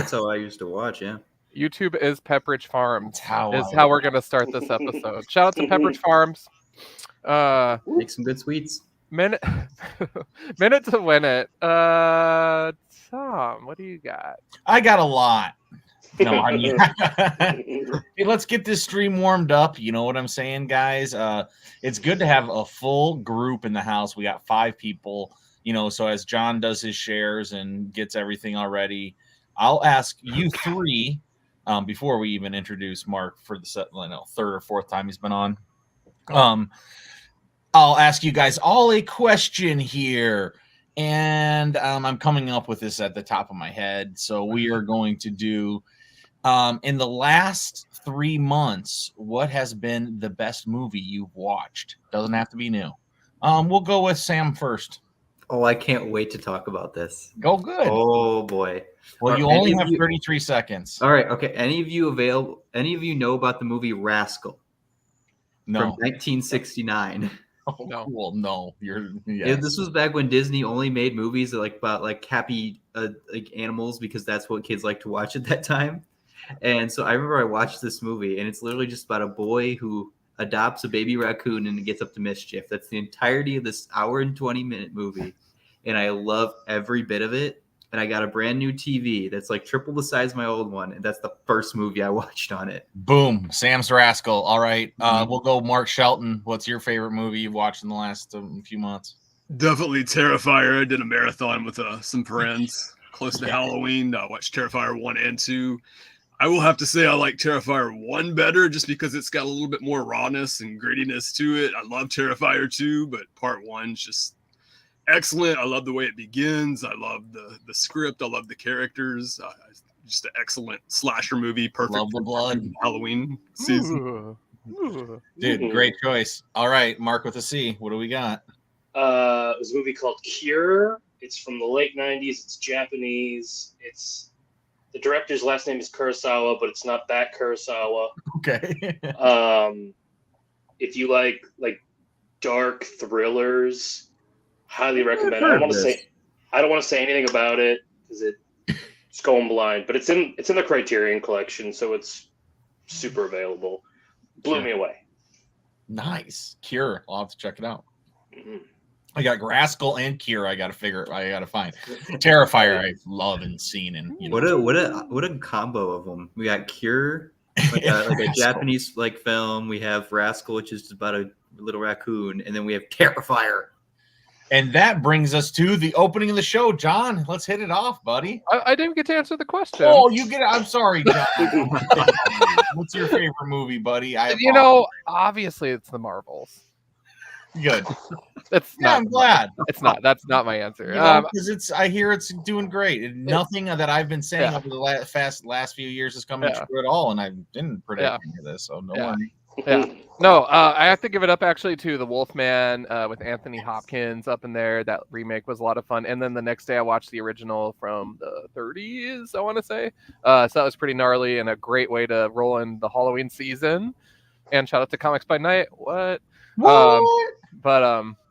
That's how I used to watch. Yeah. YouTube is Pepperidge Farms. How we're gonna start this episode. Shout out to Pepperidge Farms. Make some good sweets. Minute to win it. Tom, what do you got? I got a lot. No, I mean, hey, let's get this stream warmed up. You know what I'm saying, guys? It's good to have a full group in the house. We got 5 people, so as John does his shares and gets everything already, I'll ask you 3 before we even introduce Mark for the 3rd or 4th time he's been on. I'll ask you guys all a question here. And I'm coming up with this at the top of my head. So we are going to do, in the last 3 months, what has been the best movie you've watched? Doesn't have to be new. We'll go with Sam first. Oh, I can't wait to talk about this. Go good. Oh, boy. Well, you only have 33 seconds. All right. Okay. Any of you know about the movie Rascal? No. From 1969. Oh, no. Well, no. This was back when Disney only made movies about happy animals, because that's what kids like to watch at that time. And so I remember I watched this movie, and it's literally just about a boy who adopts a baby raccoon and gets up to mischief. That's the entirety of this hour and 20-minute movie, and I love every bit of it. And I got a brand new TV that's like triple the size of my old one, and that's the first movie I watched on it. Boom. Sam's Rascal. All right. We'll go Mark Shelton. What's your favorite movie you've watched in the last few months? Definitely Terrifier. I did a marathon with some friends close to Halloween. I watched Terrifier 1 and 2. I will have to say I like Terrifier 1 better, just because it's got a little bit more rawness and grittiness to it. I love Terrifier 2, but part 1's just excellent. I love the way it begins. I love the script. I love the characters. Just an excellent slasher movie. Perfect. Love the blood. Halloween season. Dude, great choice. All right, Mark with a C. What do we got? It was a movie called Cure. It's from the late 90s. It's Japanese. The director's last name is Kurosawa, but it's not that Kurosawa. Okay. If you like dark thrillers, highly recommend it. I don't want to say anything about it because it's going blind, but it's in the Criterion collection, so it's super available. Blew me away. Nice. Cure. I'll have to check it out. Mm-hmm. I got Rascal and Cure. I gotta find. Terrifier. I love and seen, and what a combo of them. We got Cure, like a Japanese film. We have Rascal, which is about a little raccoon, and then we have Terrifier. And that brings us to the opening of the show. John, let's hit it off, buddy. I didn't get to answer the question. Oh, you get it. I'm sorry, John. What's your favorite movie, buddy? Obviously it's the Marvels. Good. I'm glad. It's not. That's not my answer. Because I hear it's doing great. Nothing that I've been saying over the last few years is coming true at all, and I didn't predict any of this, so no worry. Yeah. No, I have to give it up actually to The Wolfman with Anthony Hopkins up in there. That remake was a lot of fun. And then the next day I watched the original from the 30s, I want to say. So that was pretty gnarly and a great way to roll in the Halloween season. And shout out to Comics by Night. What?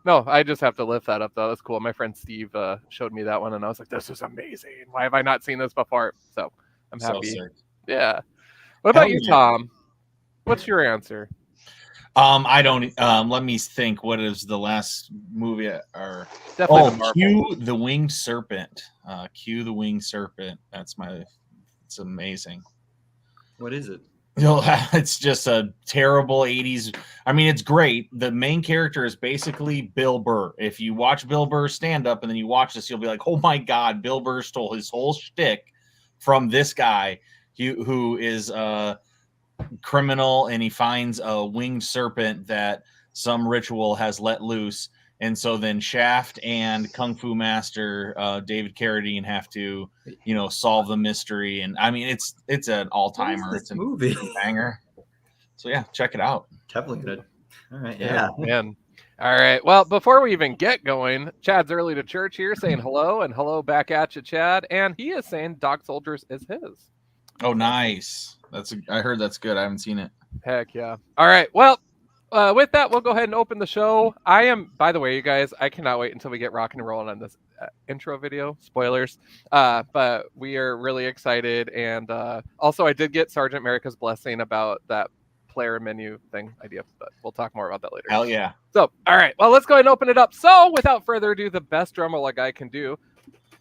No, I just have to lift that up though. That's cool. My friend Steve showed me that one and I was like, this is amazing. Why have I not seen this before? So I'm happy. Yeah. What about you, Tom? What's your answer? I don't. Let me think. What is the last movie? Q the Winged Serpent. Q the Winged Serpent. It's amazing. What is it? It's just a terrible 80s. I mean, it's great. The main character is basically Bill Burr. If you watch Bill Burr stand up and then you watch this, you'll be like, oh my God, Bill Burr stole his whole shtick from this guy who is criminal, and he finds a winged serpent that some ritual has let loose, and so then Shaft and Kung Fu Master David Carradine have to solve the mystery. And I mean, it's an all-timer. It's a movie banger. So yeah, check it out. Definitely good. All right. Yeah, man. All right. Well, before we even get going, Chad's early to church here saying hello, and hello back at you, Chad. And he is saying Dog Soldiers is his. Oh, nice. I heard that's good. I haven't seen it. Heck yeah. All right. Well, with that, we'll go ahead and open the show. By the way, you guys, I cannot wait until we get rocking and rolling on this. intro video. Spoilers. But we are really excited. And also, I did get Sergeant America's blessing about that player menu thing idea, but we'll talk more about that later. Hell yeah. So, all right. Well, let's go ahead and open it up. So, without further ado, the best drum roll a guy can do.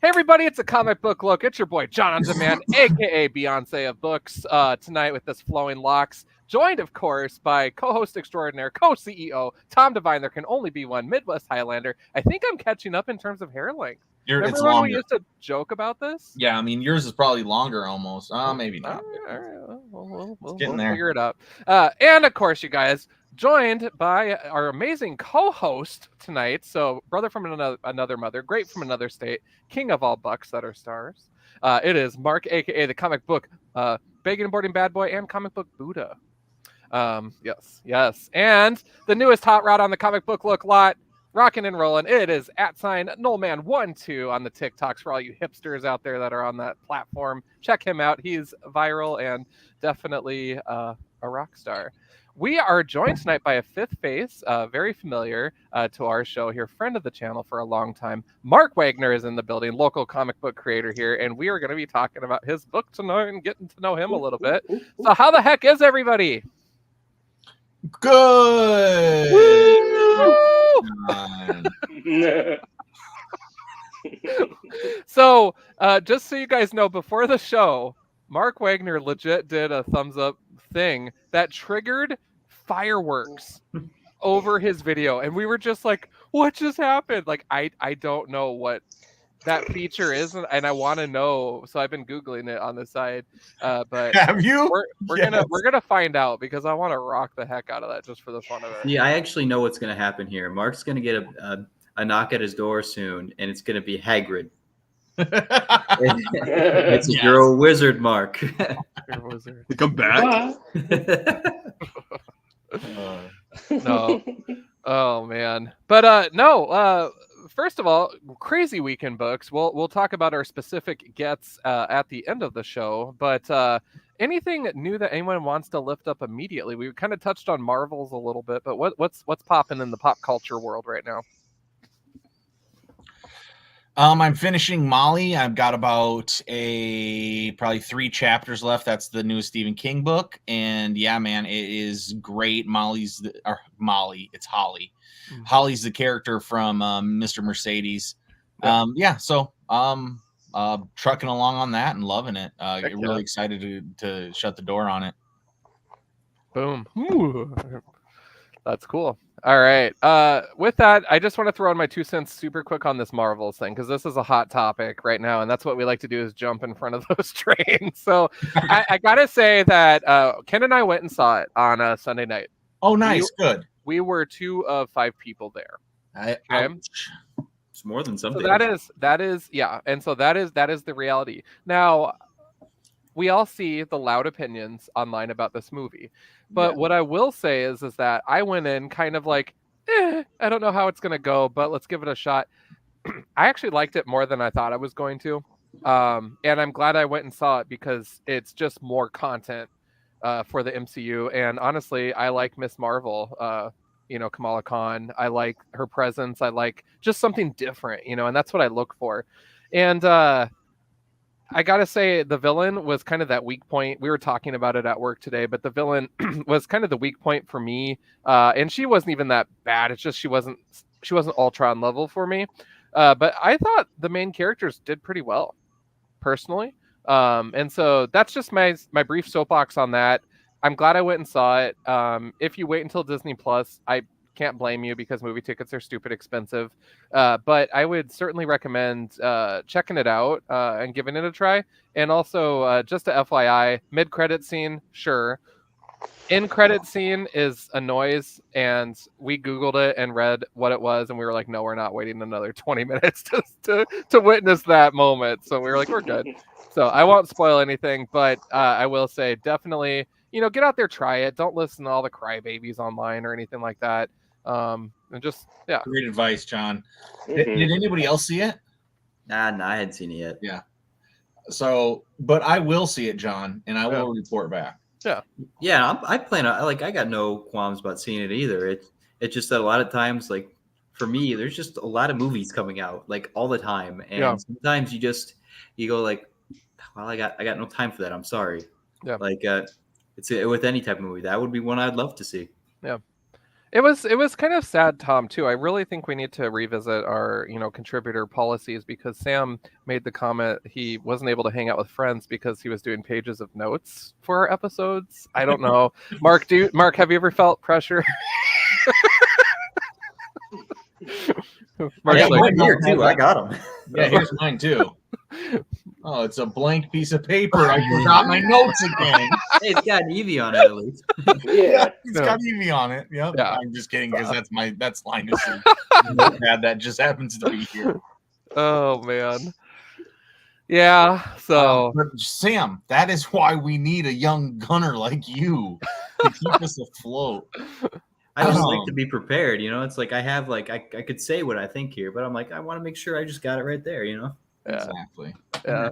Hey, everybody, it's a comic book look. It's your boy, John on Demand, a.k.a. Beyonce of books, tonight with this flowing locks. Joined, of course, by co-host extraordinaire, co-CEO, Tom Devine. There can only be one Midwest Highlander. I think I'm catching up in terms of hair length. It's Remember when we longer. used to joke about this? Yeah, I mean, yours is probably longer almost. Maybe not. All right. We'll getting there. figure it out. And, of course, you guys, joined by our amazing co-host tonight. So, brother from another mother, great from another state, king of all bucks that are stars. It is Mark, a.k.a. the comic book Begging and Boarding Bad Boy and comic book Buddha. Yes. And the newest hot rod on the comic book look lot, rocking and rolling. It is @Noelman12 on the TikToks for all you hipsters out there that are on that platform. Check him out. He's viral and definitely a rock star. We are joined tonight by a fifth face, very familiar to our show here, friend of the channel for a long time. Marc Wagner is in the building, local comic book creator here, and we are going to be talking about his book tonight and getting to know him a little bit. So how the heck is everybody? Good. So, just so you guys know, before the show, Marc Wagner legit did a thumbs up thing that triggered fireworks over his video, and we were just like, what just happened? Like, I don't know what that feature is, and I want to know, so I've been googling it on the side, but have you? We're Yes. gonna find out, because I want to rock the heck out of that just for the fun of it. Yeah, I actually know what's going to happen here. Mark's going to get a knock at his door soon, and it's going to be Hagrid. It's Yes. You're a wizard, Mark. Come back. No. Oh man. But no, first of all, crazy weekend books. We'll talk about our specific gets at the end of the show, but anything new that anyone wants to lift up immediately? We kind of touched on Marvels a little bit, but what's popping in the pop culture world right now? I'm finishing Molly. I've got about probably 3 chapters left. That's the new Stephen King book, and yeah, man, it is great. Molly. It's Holly. Mm-hmm. Holly's the character from Mr. Mercedes. Yeah. So trucking along on that and loving it. Really excited to shut the door on it. Boom. Ooh. That's cool. All right. With that, I just want to throw in my 2 cents super quick on this Marvels thing, because this is a hot topic right now, and that's what we like to do, is jump in front of those trains. So I got to say that Ken and I went and saw it on a Sunday night. Oh, nice. Good. We were 2 of 5 people there. It's more than something. So that is yeah. And so that is the reality. Now, we all see the loud opinions online about this movie. But what I will say is that I went in kind of like, I don't know how it's going to go, but let's give it a shot. I actually liked it more than I thought I was going to. And I'm glad I went and saw it, because it's just more content for the MCU. And honestly, I like Miss Marvel, Kamala Khan. I like her presence. I like just something different, and that's what I look for. And I gotta say, the villain was kind of that weak point. We were talking about it at work today, but the villain was kind of the weak point for me. And she wasn't even that bad. It's just she wasn't Ultron level for me. But I thought the main characters did pretty well, personally. And so that's just my brief soapbox on that. I'm glad I went and saw it. If you wait until Disney Plus, I can't blame you, because movie tickets are stupid expensive. But I would certainly recommend checking it out and giving it a try. And also, just a FYI, mid-credit scene, sure. In-credit scene is a noise, and we Googled it and read what it was, and we were like, no, we're not waiting another 20 minutes to witness that moment. So we were like, we're good. So I won't spoil anything, but I will say, definitely, get out there, try it. Don't listen to all the crybabies online or anything like that. And just, yeah. Great advice, John. Mm-hmm. Did anybody else see it? Nah, I hadn't seen it yet. Yeah. So, but I will see it, John, and I will report back. Yeah. I plan on, I got no qualms about seeing it either. It's just that a lot of times, like, for me, there's just a lot of movies coming out like all the time, and Yeah. sometimes you go like, well, I got no time for that. I'm sorry. Yeah. Like it's with any type of movie. That would be one I'd love to see. Yeah. It was kind of sad, Tom, too. I really think we need to revisit our, contributor policies, because Sam made the comment he wasn't able to hang out with friends because he was doing pages of notes for our episodes. I don't know. Mark, have you ever felt pressure? Mark's Yeah, like, mine here too. I got them. Yeah, here's mine too. Oh, it's a blank piece of paper. I forgot my notes again. Hey, it's got an Evie on it at least. Yeah. It's got Evie on it. Yep. Yeah. I'm just kidding, because that's Linus. That just happens to be here. oh man. Yeah. So But Sam, that is why we need a young gunner like you to keep us afloat. I just like to be prepared, It's like I have I could say what I think here, but I'm like, I want to make sure I just got it right there, Yeah. Exactly. Yeah.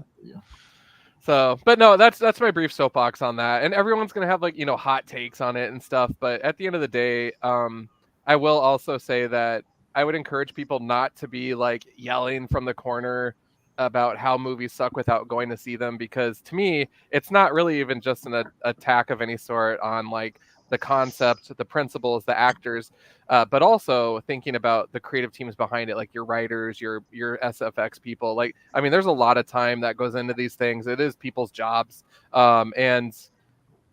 So, but no, that's my brief soapbox on that. And everyone's gonna have hot takes on it and stuff. But at the end of the day, I will also say that I would encourage people not to be yelling from the corner about how movies suck without going to see them, because to me, it's not really even just an attack of any sort on the concept, the principles, the actors, but also thinking about the creative teams behind it, like your writers, your SFX people. There's a lot of time that goes into these things. It is people's jobs, and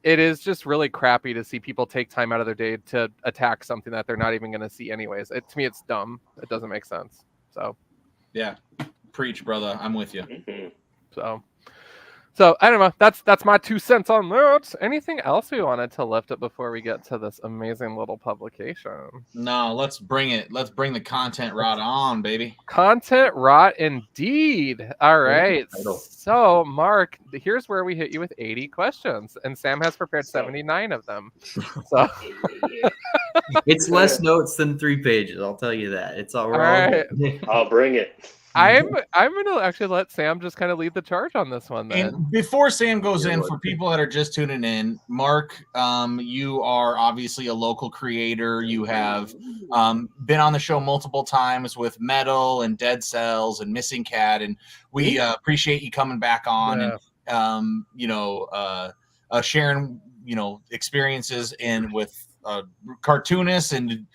it is just really crappy to see people take time out of their day to attack something that they're not even going to see anyways. To me, it's dumb. It doesn't make sense. So, yeah, preach, brother. I'm with you. Mhm. So I don't know. That's my 2 cents on that. Anything else we wanted to lift up before we get to this amazing little publication? No, let's bring it. Let's bring the content rot on, baby. Content rot indeed. All right. Title. So Mark, here's where we hit you with 80 questions, and Sam has prepared 79 of them. So It's less notes than 3 pages. I'll tell you that. It's all right. I'll bring it. I'm gonna actually let Sam just kind of lead the charge on this one then. And before Sam goes in, for people that are just tuning in, Mark, you are obviously a local creator. You have been on the show multiple times with Metal and Dead Cells and Missing Cat, and we appreciate you coming back on and sharing experiences with cartoonists and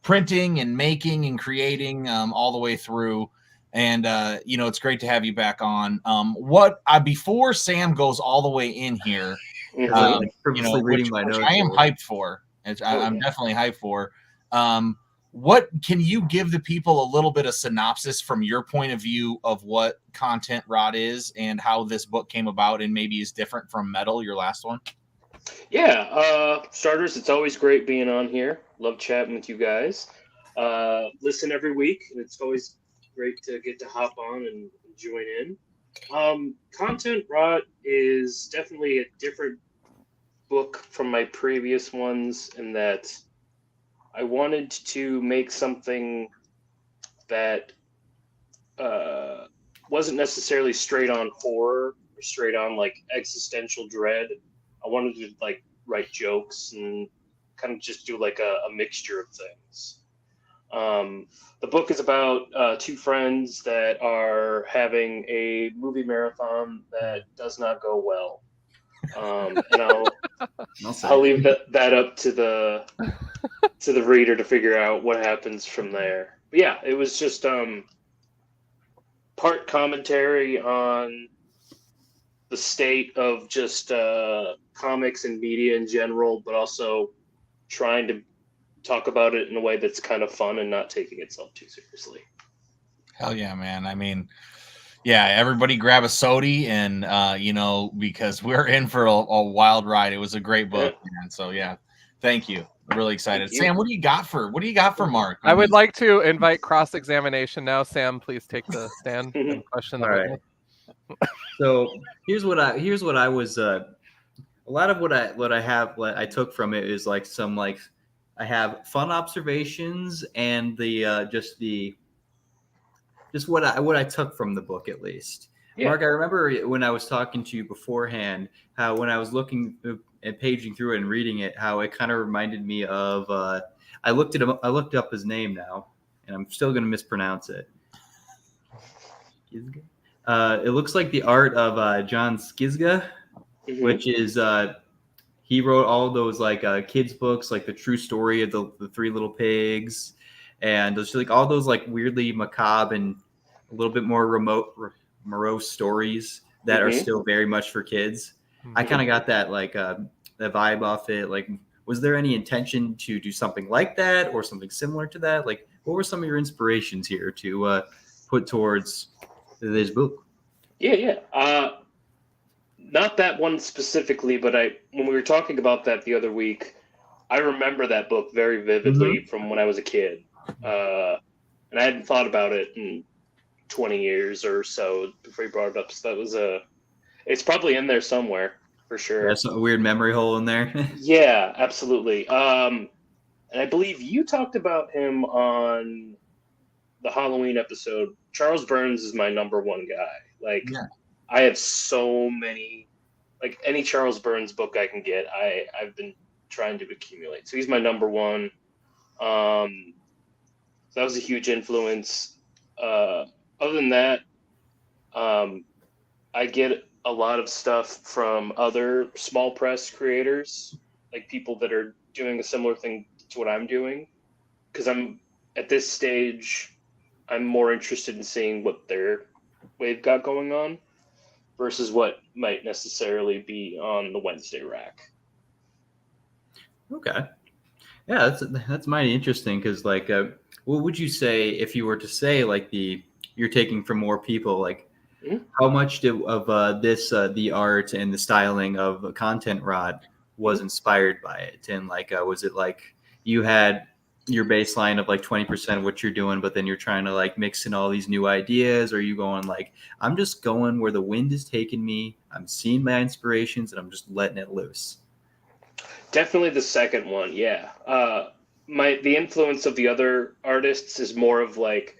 printing and making and creating all the way through. And it's great to have you back on. Before Sam goes all the way in here, reading my notes. I am hyped for. I'm definitely hyped for. What can you give the people a little bit of synopsis from your point of view of what content rot is and how this book came about and maybe is different from Metal, your last one? Yeah, starters, it's always great being on here. Love chatting with you guys. Listen every week, and it's always great to get to hop on and join in. Content rot is definitely a different book from my previous ones in that I wanted to make something that wasn't necessarily straight on horror or straight on existential dread. I wanted to write jokes and kind of just do a mixture of things. The book is about 2 friends that are having a movie marathon that does not go well. And I'll leave that up to the reader to figure out what happens from there. But yeah, it was just part commentary on the state of just comics and media in general, but also trying to talk about it in a way that's kind of fun and not taking itself too seriously. Hell yeah, man. Everybody grab a sody and, because we're in for a wild ride. It was a great book, man. So yeah, thank you. I'm really excited. Sam, what do you got for Mark? I would like to invite cross-examination now. Sam, please take the stand and question the witness. So here's what I was a lot of what I took from it is I have fun observations and just what I took from the book at least. Yeah. Mark, I remember when I was talking to you beforehand, how when I was looking and paging through it and reading it, how it kind of reminded me of I looked up his name now, and I'm still going to mispronounce it. It looks like the art of John Skizga, which is he wrote all those like kids books, like the true story of the Three Little Pigs, and just like all those like weirdly macabre and a little bit more morose stories that are still very much for kids. I kind of got that like that vibe off it. Like, was there any intention to do something like that or something similar to that? Like, what were some of your inspirations here to put towards this book? Yeah. Not that one specifically, but when we were talking about that the other week, I remember that book very vividly from when I was a kid. And I hadn't thought about it in 20 years or so before you brought it up. So that was it's probably in there somewhere for sure. There's a weird memory hole in there. Yeah, absolutely. And I believe you talked about him on the Halloween episode. Charles Burns is my number one guy. Like, I have so many, like any Charles Burns book I can get, I've been trying to accumulate. So he's my number one. So that was a huge influence. Other than that, I get a lot of stuff from other small press creators, like people that are doing a similar thing to what I'm doing. Because I'm at this stage, I'm more interested in seeing what they've got going on versus what might necessarily be on the Wednesday rack. Okay. Yeah, that's mighty interesting because, like, what would you say if you were to say, like, you're taking from more people, like, how much of this, the art and the styling of Content Rod was inspired by it? And, like, was it like you had your baseline of like 20% of what you're doing, but then you're trying to like mix in all these new ideas? Or are you going like, I'm just going where the wind is taking me, I'm seeing my inspirations, and I'm just letting it loose? Definitely the second one, yeah. The influence of the other artists is more of like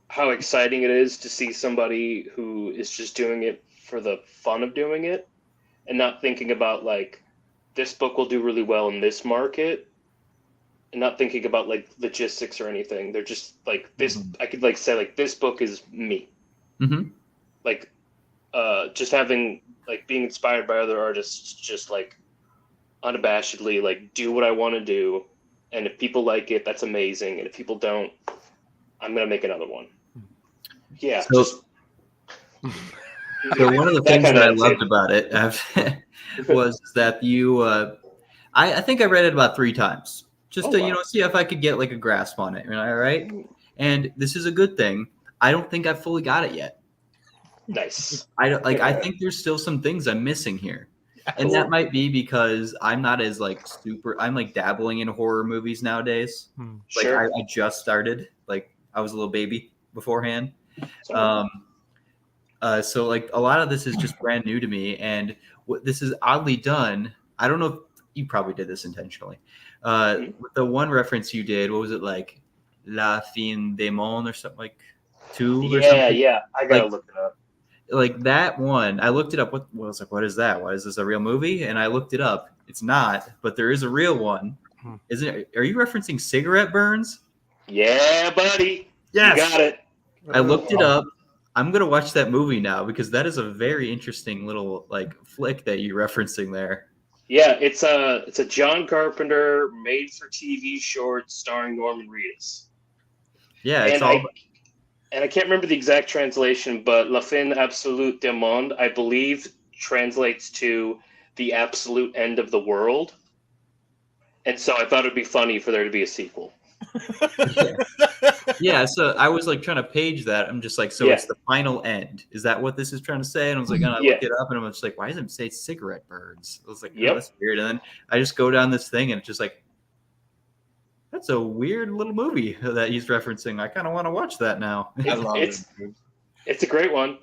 how exciting it is to see somebody who is just doing it for the fun of doing it and not thinking about like, this book will do really well in this market, and not thinking about like logistics or anything. They're just like this. I could like say like, this book is me. Like, just having like being inspired by other artists, just like unabashedly like do what I want to do, and if people like it, that's amazing, and if people don't, I'm gonna make another one. Yeah. So one of the things that I loved about it was that you I think I read it about 3 times just to see if I could get like a grasp on it, right? And this is a good thing. I don't think I fully got it yet. Nice. I think there's still some things I'm missing here. And that might be because I'm not as like I'm like dabbling in horror movies nowadays. Like I just started, like I was a little baby beforehand. So like a lot of this is just brand new to me, and what this is oddly done. I don't know if you probably did this intentionally. With the one reference you did, what was it, like La Fin des Mondes or something, like 2 or something? Yeah, I gotta look it up. Like that one, I looked it up. What was like, what is that? Why is this a real movie? And I looked it up. It's not, but there is a real one. Is it? Are you referencing Cigarette Burns? Yeah, buddy. Yes. You got it. I looked it up. I'm gonna watch that movie now because that is a very interesting little like flick that you're referencing there. Yeah, it's a John Carpenter made-for-TV short starring Norman Reedus. Yeah, it's all. And I can't remember the exact translation, but La Fin Absolute du Monde, I believe, translates to the absolute end of the world. And so I thought it'd be funny for there to be a sequel. Yeah, so I was like trying to page that. I'm just like, so it's the final end. Is that what this is trying to say? And I was like, and I looked it up, and I'm just like, why doesn't it say Cigarette Burns? I was like, oh, that's weird. And then I just go down this thing, and it's just like, that's a weird little movie that he's referencing. I kind of want to watch that now. I love it. It's a great one.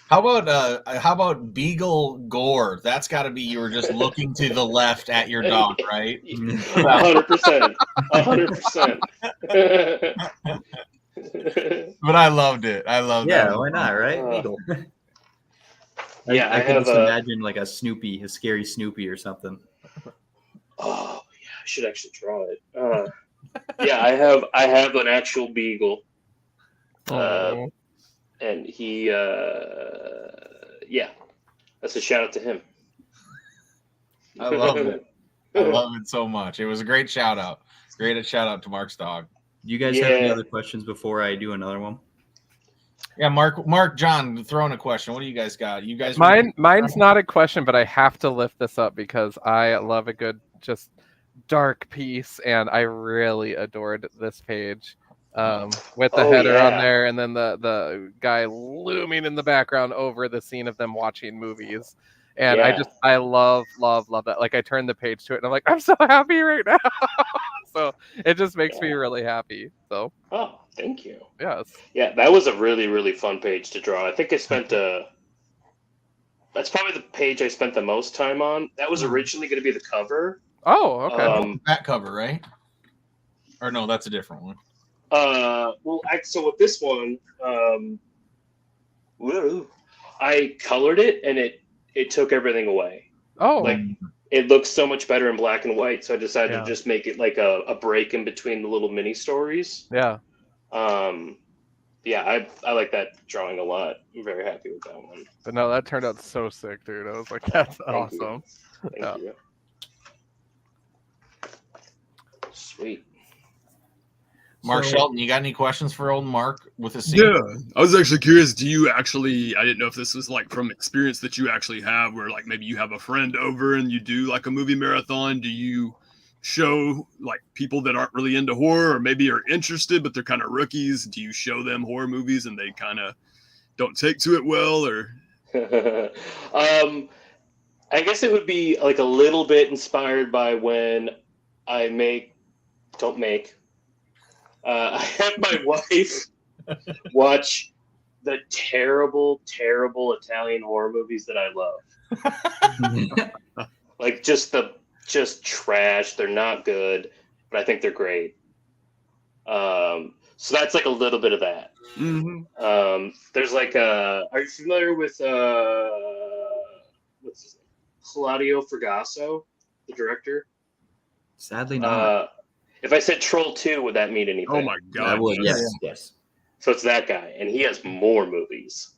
How about Beagle Gore? That's got to be, you were just looking to the left at your dog, right? 100%. 100%. But I loved it. I loved it. Yeah, why not, right? Beagle. I can just imagine like a scary Snoopy or something. Oh, yeah, I should actually draw it. Yeah, I have an actual beagle, Oh. and he yeah, that's a shout out to him. I love it. I love it so much. It was a great shout out. Great shout out to Mark's dog. Do you guys have any Yeah. other questions before I do another one? Yeah, Mark, John, throw in a question. What do you guys got? You guys, Mine's not a question, but I have to lift this up because I love a good just dark piece, and I really adored this page with the Oh, header on yeah. there, and then the guy looming in the background over the scene of them watching movies. And Yeah. I love that. Like I turned the page to it, and I'm like, I'm so happy right now. So it just makes me really happy. So Oh, thank you. yes. Yeah, that was a really, really fun page to draw. I think I spent that's probably the page I spent the most time on. That was originally going to be the cover. Oh, okay. back cover, right? Or no, that's a different one. Well, so with this one, I colored it and it took everything away. Oh, Like it looks so much better in black and white, so I decided Yeah. to just make it like a break in between the little mini stories. yeah. Yeah, I like that drawing a lot. I'm very happy with that one. But no, that turned out so sick, dude. I was like, that's Thank you. awesome. Thank you. Sweet. Mark So- Shelton, you got any questions for old Mark with a C? Yeah, I was actually curious. Do you actually? I didn't know if this was like from experience that you actually have, where like maybe you have a friend over and you do like a movie marathon. Do you show like people that aren't really into horror or maybe are interested but they're kind of rookies? Do you show them horror movies and they kind of don't take to it well, or? I guess it would be like a little bit inspired by when I I have my wife watch the terrible, terrible Italian horror movies that I love. Like just trash. They're not good, but I think they're great. So that's like a little bit of that. Mm-hmm. There's like are you familiar with what's his name? Claudio Fragasso, the director? Sadly not. If I said Troll 2, would that mean anything? Oh my I god! would, yes. So it's that guy, and he has more movies.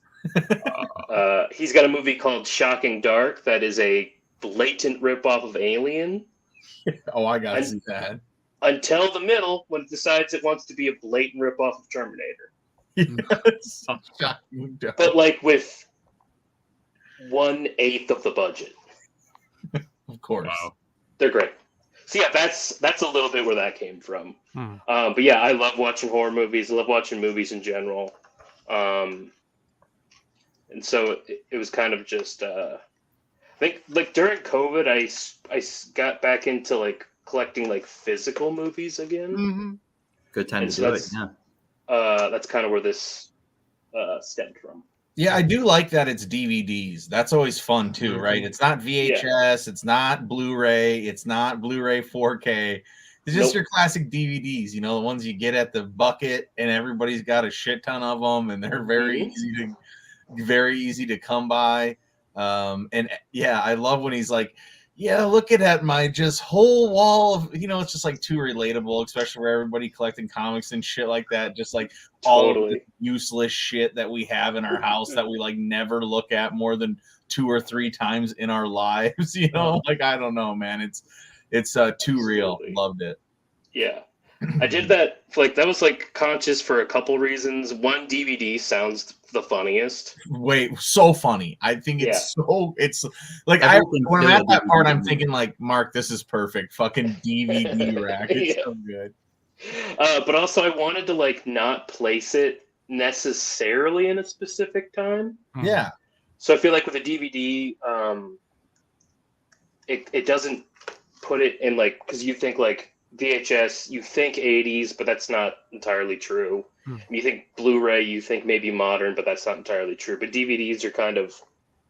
He's got a movie called Shocking Dark that is a blatant ripoff of Alien. Oh, I got to see that. Until the middle, when it decides it wants to be a blatant ripoff of Terminator. So shocking. But like with 1/8 of the budget. Of course. Wow. They're great. So yeah, that's a little bit where that came from. Hmm. But yeah, I love watching horror movies. I love watching movies in general. And so it was kind of just I think like during COVID, I got back into like collecting like physical movies again. Mm-hmm. Good time And to so do it. that's- Yeah. That's kind of where this stemmed from. Yeah, I do like that it's DVDs. That's always fun too, right? It's not VHS, it's not Blu-ray, it's not Blu-ray 4K. It's just your classic DVDs, the ones you get at the bucket, and everybody's got a shit ton of them, and they're very easy to come by. And yeah, I love when he's like, yeah, look at my just whole wall of, it's just like too relatable, especially where everybody collecting comics and shit like that. Just like all of the useless shit that we have in our house that we like never look at more than 2 or 3 times in our lives. Like, I don't know, man. It's too real. Loved it. Yeah. I did that that was like conscious for a couple reasons. One, DVD sounds the funniest. Wait, so funny. I think it's like Everything's when I'm still at a that part, DVD. I'm thinking like, Mark, this is perfect. Fucking DVD rack. It's so good. But also I wanted to like not place it necessarily in a specific time. Yeah. So I feel like with a DVD, it doesn't put it in like, because you think like VHS, you think 80s, but that's not entirely true. You think Blu-ray, you think maybe modern, but that's not entirely true. But DVDs are kind of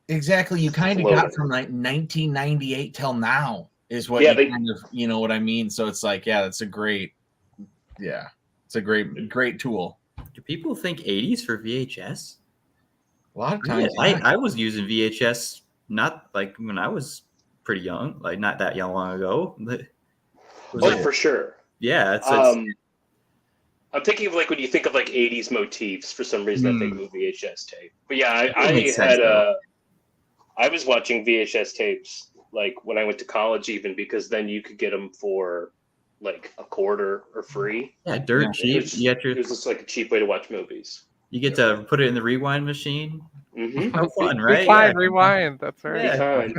Exactly. You kind of got from like 1998 till now is what you kind of, what I mean? So it's like, yeah, it's a great tool. Do people think 80s for VHS? A lot of times. I was using VHS not like when I was pretty young, like not that young long ago. But for sure. Yeah, it's I'm thinking of like when you think of like 80s motifs, for some reason I think of a VHS tape. But yeah, It makes sense, I was watching VHS tapes like when I went to college, even because then you could get them for like a quarter or free. yeah, dirt Yeah. cheap. It was just like a cheap way to watch movies. You get to put it in the rewind machine. Mm-hmm. How fun, Be right? kind, Yeah. rewind. That's right. Yeah. Be kind.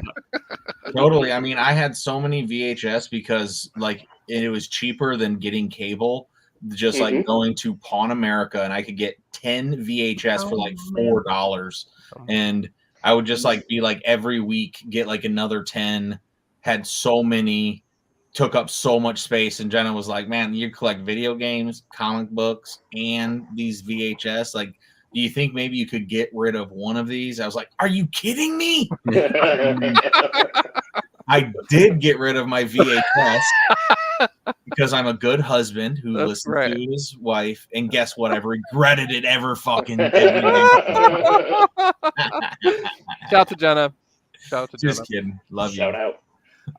Totally. I mean, I had so many VHS because like it was cheaper than getting cable. Just like going to Pawn America, and I could get 10 VHS for like $4, and I would just like be like every week get like another 10. Had so many, took up so much space, and Jenna was like, "Man, you collect video games, comic books, and these VHS. Like, do you think maybe you could get rid of one of these?" I was like, "Are you kidding me?" I did get rid of my VHS because I'm a good husband who listens to his wife. And guess what? I've regretted it ever fucking every day. Shout out to Jenna. Just kidding. Love Shout you.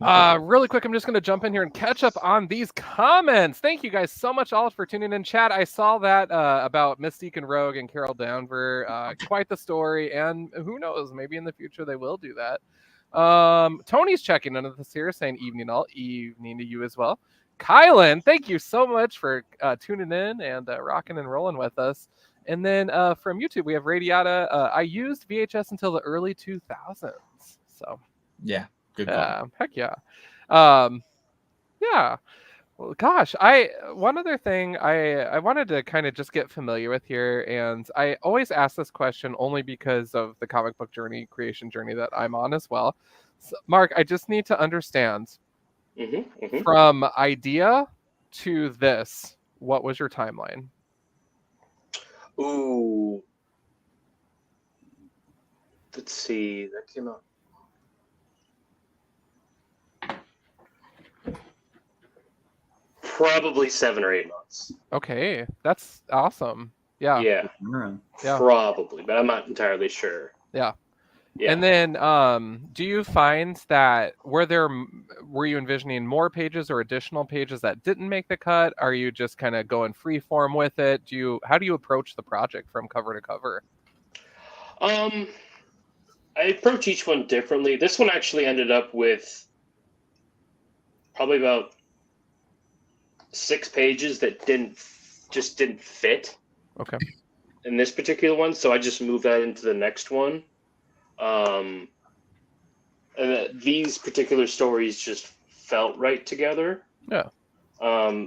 out. Really quick, I'm just going to jump in here and catch up on these comments. Thank you guys so much all for tuning in. Chat, I saw that about Mystique and Rogue and Carol Danvers. Quite the story. And who knows, maybe in the future they will do that. Tony's checking into this here, saying evening to you as well. Kylan, thank you so much for tuning in and rocking and rolling with us. And then from YouTube, we have Radiata. I used VHS until the early 2000s. So yeah, good call. Heck yeah. Yeah. Well, gosh, one other thing I wanted to kind of just get familiar with here, and I always ask this question only because of the comic book creation journey that I'm on as well. So, Mark, I just need to understand from idea to this, what was your timeline? Ooh. Let's see. That came out. Probably 7 or 8 months. Okay, that's awesome. Yeah. Probably, but I'm not entirely sure. Yeah. And then, do you find that were you envisioning more pages or additional pages that didn't make the cut? Are you just kind of going free form with it? How do you approach the project from cover to cover? I approach each one differently. This one actually ended up with probably about 6 pages that didn't fit. Okay. In this particular one, so I just moved that into the next one. And these particular stories just felt right together. Yeah.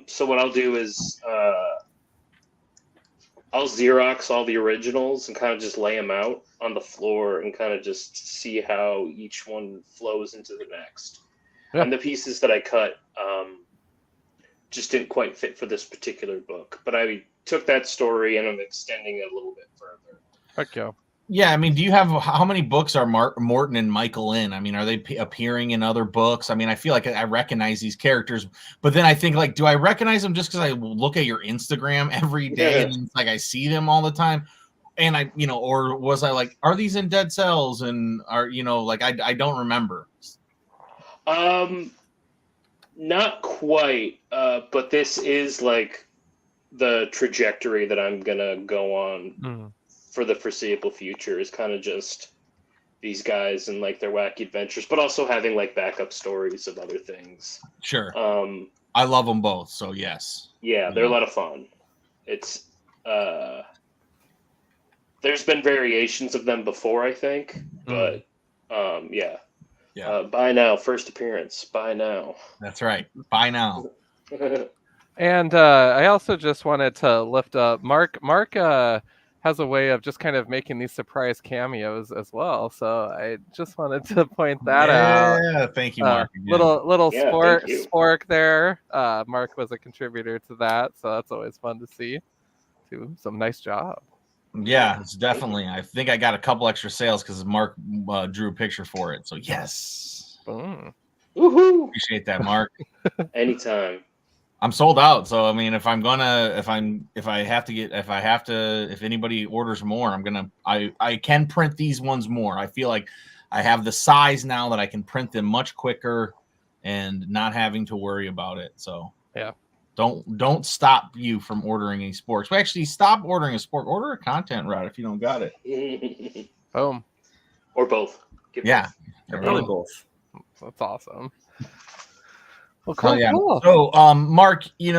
So what I'll do is I'll Xerox all the originals and kind of just lay them out on the floor and kind of just see how each one flows into the next. Yeah. And the pieces that I cut just didn't quite fit for this particular book, but I took that story and I'm extending it a little bit further. Heck yeah. Yeah, I mean, how many books are Morton and Michael in? I mean, are they appearing in other books? I mean, I feel like I recognize these characters, but then I think, like, do I recognize them just because I look at your Instagram every day and it's like I see them all the time? And I, or was I like, are these in Dead Cells? And are, like, I don't remember. Not quite, but this is like the trajectory that I'm gonna go on for the foreseeable future, is kind of just these guys and like their wacky adventures, but also having like backup stories of other things. Sure. I love them both, so yes. Yeah, they're a lot of fun. It's there's been variations of them before, I think, but yeah. Yeah. Buy now, first appearance. Buy now. That's right. Buy now. And I also just wanted to lift up Mark. Mark has a way of just kind of making these surprise cameos as well. So I just wanted to point that out. Yeah, thank you, Mark. Little spork there. Mark was a contributor to that, so that's always fun to see. Do some nice job. Yeah, it's definitely. I think I got a couple extra sales because Mark drew a picture for it. So yes. Boom. Woohoo! Appreciate that, Mark. Anytime. I'm sold out. So I mean, if anybody orders more, I can print these ones more. I feel like I have the size now that I can print them much quicker and not having to worry about it. So yeah. Don't stop you from ordering any sports. Well, actually, stop ordering a sport. Order a content route if you don't got it. Boom. Or both. Get Yeah, both. Probably both. That's awesome. Well, Oh, cool. yeah. Cool. So, Mark, we've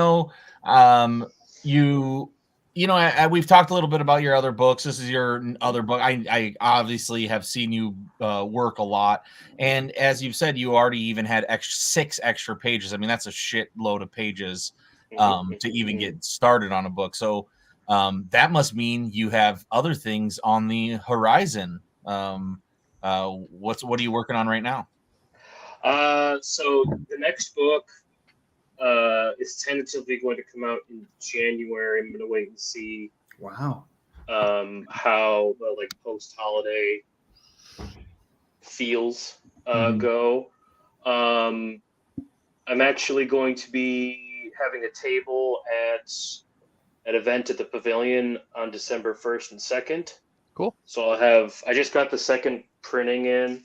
talked a little bit about your other books. This is your other book. I obviously have seen you work a lot, and as you've said, you already even had 6 extra pages. I mean, that's a shit load of pages to even get started on a book. So that must mean you have other things on the horizon. What are you working on right now? So the next book is tentatively going to come out in January. I'm going to wait and see Wow. how the like post-holiday feels go. I'm actually going to be having a table at an event at the Pavilion on December 1st and 2nd. Cool. So I just got the second printing in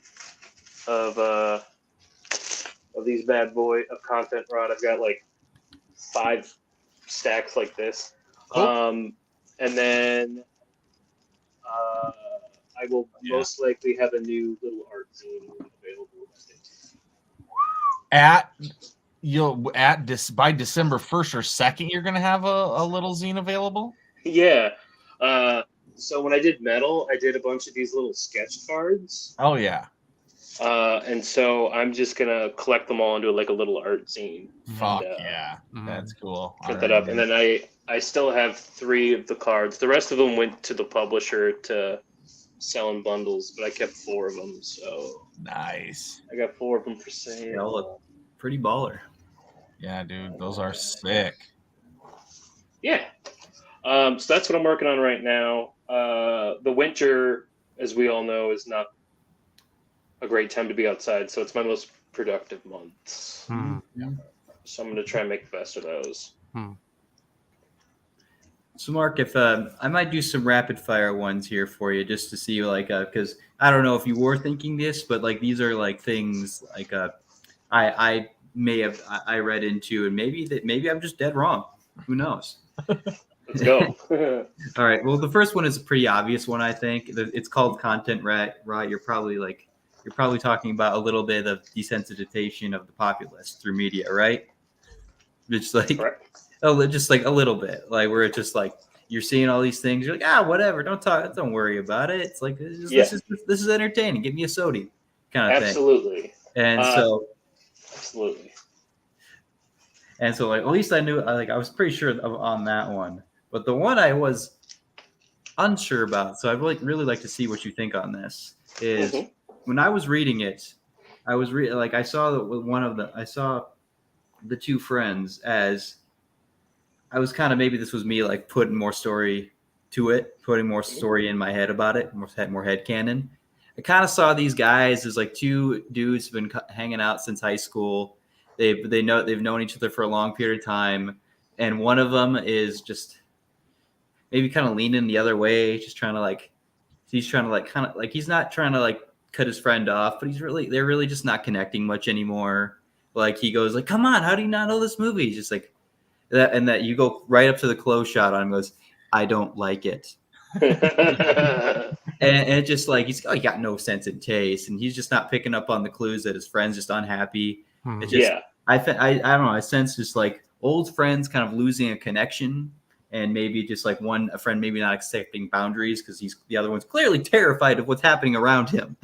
of these bad boy of content rod. I've got like 5 stacks like this. Cool. And then I will most likely have a new little art zine available. By December 1st or 2nd, you're gonna have a little zine available? Yeah. So when I did metal, I did a bunch of these little sketch cards. Oh yeah. And so I'm just gonna collect them all into like a little art zine. Fuck and, yeah, that's cool. Print that up, and then I still have 3 of the cards. The rest of them went to the publisher to sell in bundles, but I kept 4 of them. So nice. I got 4 of them for sale. They all look pretty baller. Yeah, dude, those are sick. Yeah. So that's what I'm working on right now. The winter, as we all know, is not a great time to be outside, so it's my most productive months. So I'm going to try and make the best of those. So, Mark, if I might do some rapid fire ones here for you, just to see, like, because I don't know if you were thinking this, but like these are like things like I may have I read into, and maybe I'm just dead wrong. Who knows? Let's go. All right. Well, the first one is a pretty obvious one, I think. It's called content rot. You're probably talking about a little bit of desensitization of the populace through media, right? Just like just like a little bit, like where it's just like you're seeing all these things, you're like, whatever, don't worry about it. It's like this is entertaining. Give me a soda, kind of Absolutely. thing. And so, absolutely. And so, like, at least I knew, like, I was pretty sure on that one. But the one I was unsure about, so I'd really like to see what you think on this, is when I was reading it, I saw the 2 friends as I was kind of, maybe this was me like putting more story to it, putting more story in my head about it, more headcanon. I kind of saw these guys as like 2 dudes who've been hanging out since high school. They've known each other for a long period of time, and one of them is just maybe kind of leaning the other way, just trying to like he's not trying to like cut his friend off, but they're really just not connecting much anymore. Like he goes like, "Come on, how do you not know this movie?" He's just like that, and that you go right up to the close shot on him, goes, "I don't like it." and it just like he got no sense in taste, and he's just not picking up on the clues that his friend's just unhappy. It's just I don't know. I sense just like old friends kind of losing a connection, and maybe just like a friend maybe not accepting boundaries because the other one's clearly terrified of what's happening around him.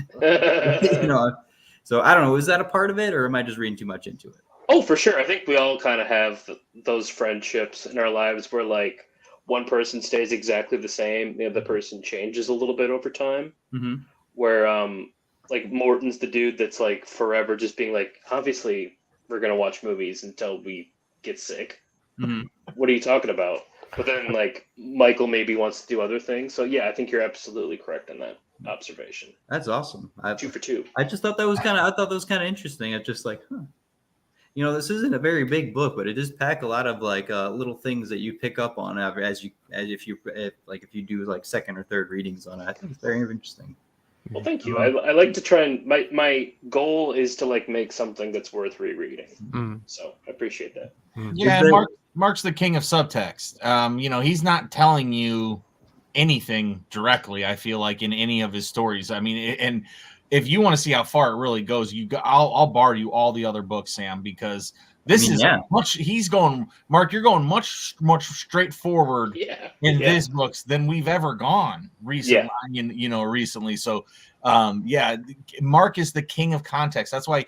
So I don't know. Is that a part of it, or am I just reading too much into it? Oh, for sure. I think we all kind of have those friendships in our lives where like one person stays exactly the same, the other person changes a little bit over time. Mm-hmm. Where like Morton's the dude that's like forever just being like, obviously we're gonna watch movies until we get sick. Mm-hmm. What are you talking about? But then like Michael maybe wants to do other things. So yeah, I think you're absolutely correct in that observation. That's awesome. 2 for 2. I just thought that was kind of interesting. I'm just like, this isn't a very big book, but it does pack a lot of like little things that you pick up on if you do like second or third readings on it. I think it's very interesting. Well, thank you. I like to try and my goal is to like make something that's worth rereading. So I appreciate that. Yeah, Mark's the king of subtext. He's not telling you anything directly. I feel like in any of his stories. I mean, and if you want to see how far it really goes, I'll borrow you all the other books, Sam, because this is much. He's going, Mark. You're going much straightforward in these books than we've ever gone recently. Recently. So, Mark is the king of context. That's why.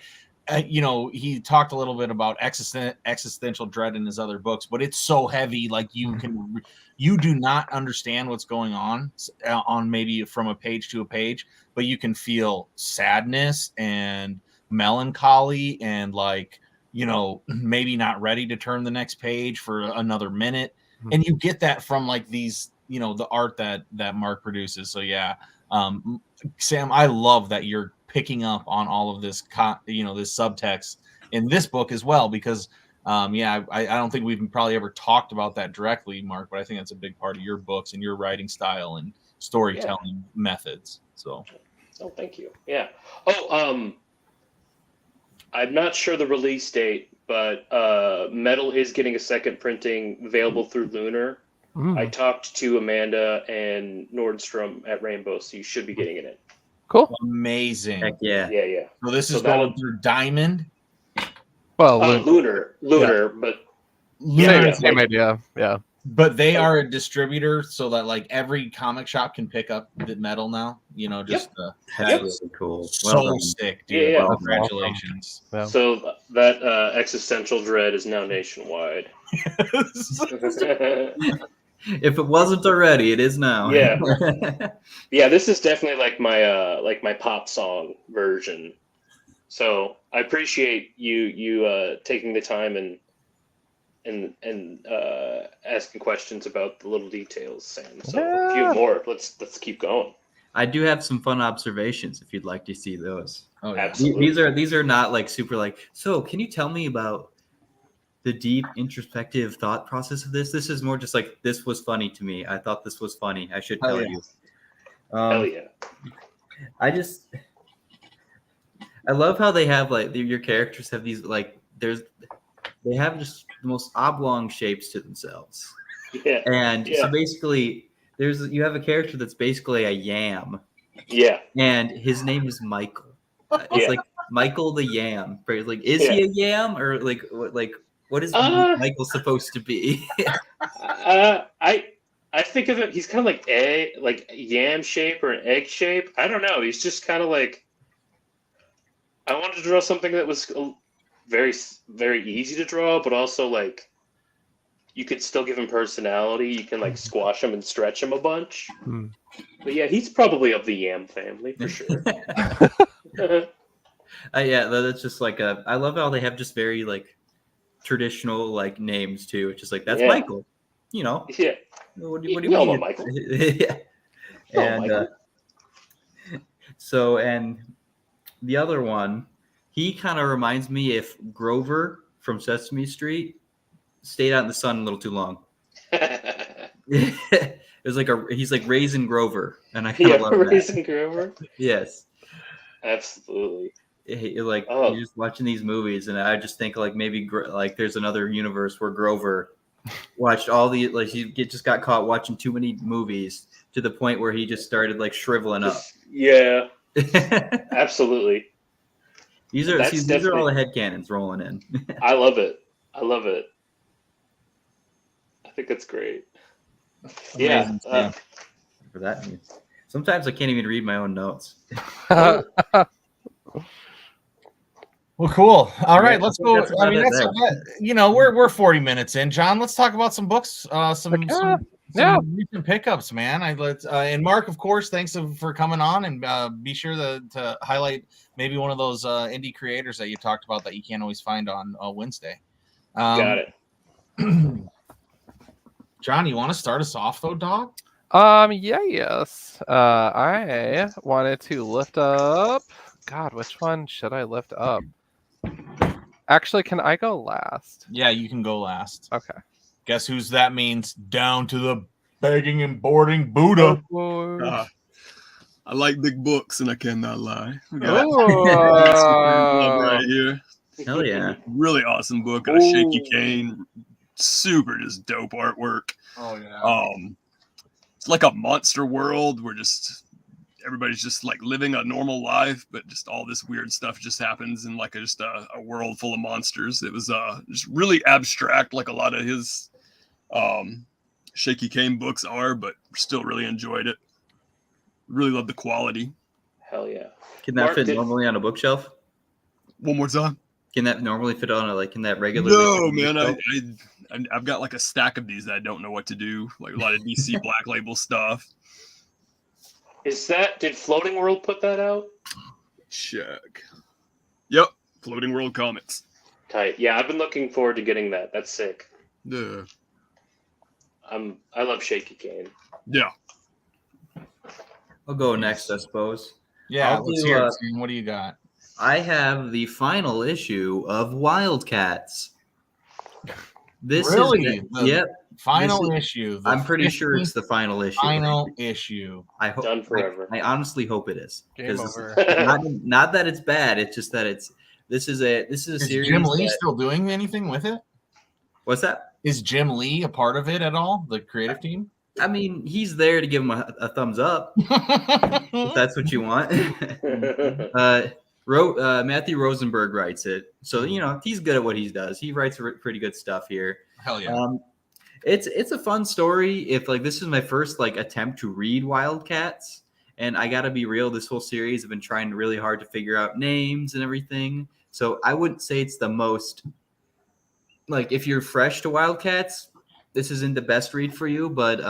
He talked a little bit about existential dread in his other books, but it's so heavy. Like you do not understand what's going on maybe from a page to a page, but you can feel sadness and melancholy and maybe not ready to turn the next page for another minute. And you get that from like these, the art that Mark produces. So Sam, I love that you're picking up on all of this, this subtext in this book as well, because I don't think we've probably ever talked about that directly, Mark, but I think that's a big part of your books and your writing style and storytelling methods. So, thank you. Yeah. I'm not sure the release date, but Metal is getting a second printing available through Lunar. I talked to Amanda and Nordstrom at Rainbow, so you should be getting it in. Cool. Amazing. Heck yeah. Yeah. So this is going through Diamond? Well, Lunar, but same idea. Yeah. But they are a distributor, so that like every comic shop can pick up the Metal now. That's really cool. So sick, dude. Yeah. Congratulations. Awesome. So that existential dread is now nationwide. If it wasn't already, it is now. Yeah. This is definitely like my pop song version. So I appreciate you taking the time and asking questions about the little details, Sam. So if you have more, let's keep going. I do have some fun observations if you'd like to see those. Oh, yeah. Absolutely. These are not like super like, so can you tell me about the deep introspective thought process of this? This is more just like, this was funny to me. I thought this was funny. I should tell you. Hell yeah. I love how they have like your characters have these like they have just the most oblong shapes to themselves. Yeah. And so basically you have a character that's basically a yam. Yeah. And his name is Michael. It's like Michael the Yam. Like, is he a yam or like what is Michael supposed to be? I think of it. He's kind of like yam shape or an egg shape. I don't know. He's just kind of like. I wanted to draw something that was very, very easy to draw, but also like you could still give him personality. You can like squash him and stretch him a bunch. But yeah, he's probably of the yam family for sure. That's just like I love how they have just very like traditional like names too. It's just like that's Michael. Yeah. What do you mean? Michael. Yeah. And and the other one, he kind of reminds me if Grover from Sesame Street stayed out in the sun a little too long. It was like he's like Raisin Grover, and I kind of love that. Raisin Grover. Yes, absolutely. You're just watching these movies, and I just think like maybe like there's another universe where Grover watched all the he just got caught watching too many movies to the point where he just started like shriveling up. Yeah, absolutely. These are all the headcanons rolling in. I love it. I think that's great. Amazing, for that news. Sometimes I can't even read my own notes. Well, cool. All right, let's go. I mean, we're 40 minutes in. John, let's talk about some books, some recent pickups, man. And Mark, of course, thanks for coming on, and be sure to highlight maybe one of those indie creators that you talked about that you can't always find on Wednesday. Got it. John, you want to start us off though, dog? Yes. I wanted to lift up. God, which one should I lift up? Actually, can I go last? Yeah, you can go last. Okay. Guess who's that means? Down to the begging and boarding Buddha. I like big books, and I cannot lie. We got right here. Hell yeah. Really awesome book. Shaky Kane, super just dope artwork. Oh yeah. It's like a monster world where just everybody's just like living a normal life, but just all this weird stuff just happens in like just a world full of monsters. It was just really abstract, like a lot of his Shaky Came books are, but still really enjoyed it. Really love the quality. Hell yeah. Can that Mark, fit did- normally on a bookshelf? One more time. Can that normally fit on a like in that regular? No, man. I've got like a stack of these that I don't know what to do. Like a lot of DC Black Label stuff. Did Floating World put that out? Check. Yep. Floating World Comics. Tight. Yeah, I've been looking forward to getting that. That's sick. Yeah. I love Shaky Cane. Yeah. I'll go next, I suppose. Yeah, I'll let's do, hear it. Steve. What do you got? I have the final issue of Wildcats. This Really? is The yep. Final issue. The I'm pretty sure it's the final issue. final issue. I hope. Done forever. I honestly hope it is. Game 'Cause over. not that it's bad. It's just that this is a Is series. Jim Lee that- still doing anything with it? What's that? Is Jim Lee a part of it at all? The creative team? I mean, he's there to give him a thumbs up if that's what you want. Matthew Rosenberg writes it, so he's good at what he does. He writes pretty good stuff here. Hell yeah. It's a fun story. If like this is my first like attempt to read Wildcats, and I gotta be real, this whole series I've been trying really hard to figure out names and everything. So I wouldn't say it's the most like if you're fresh to Wildcats, this isn't the best read for you, but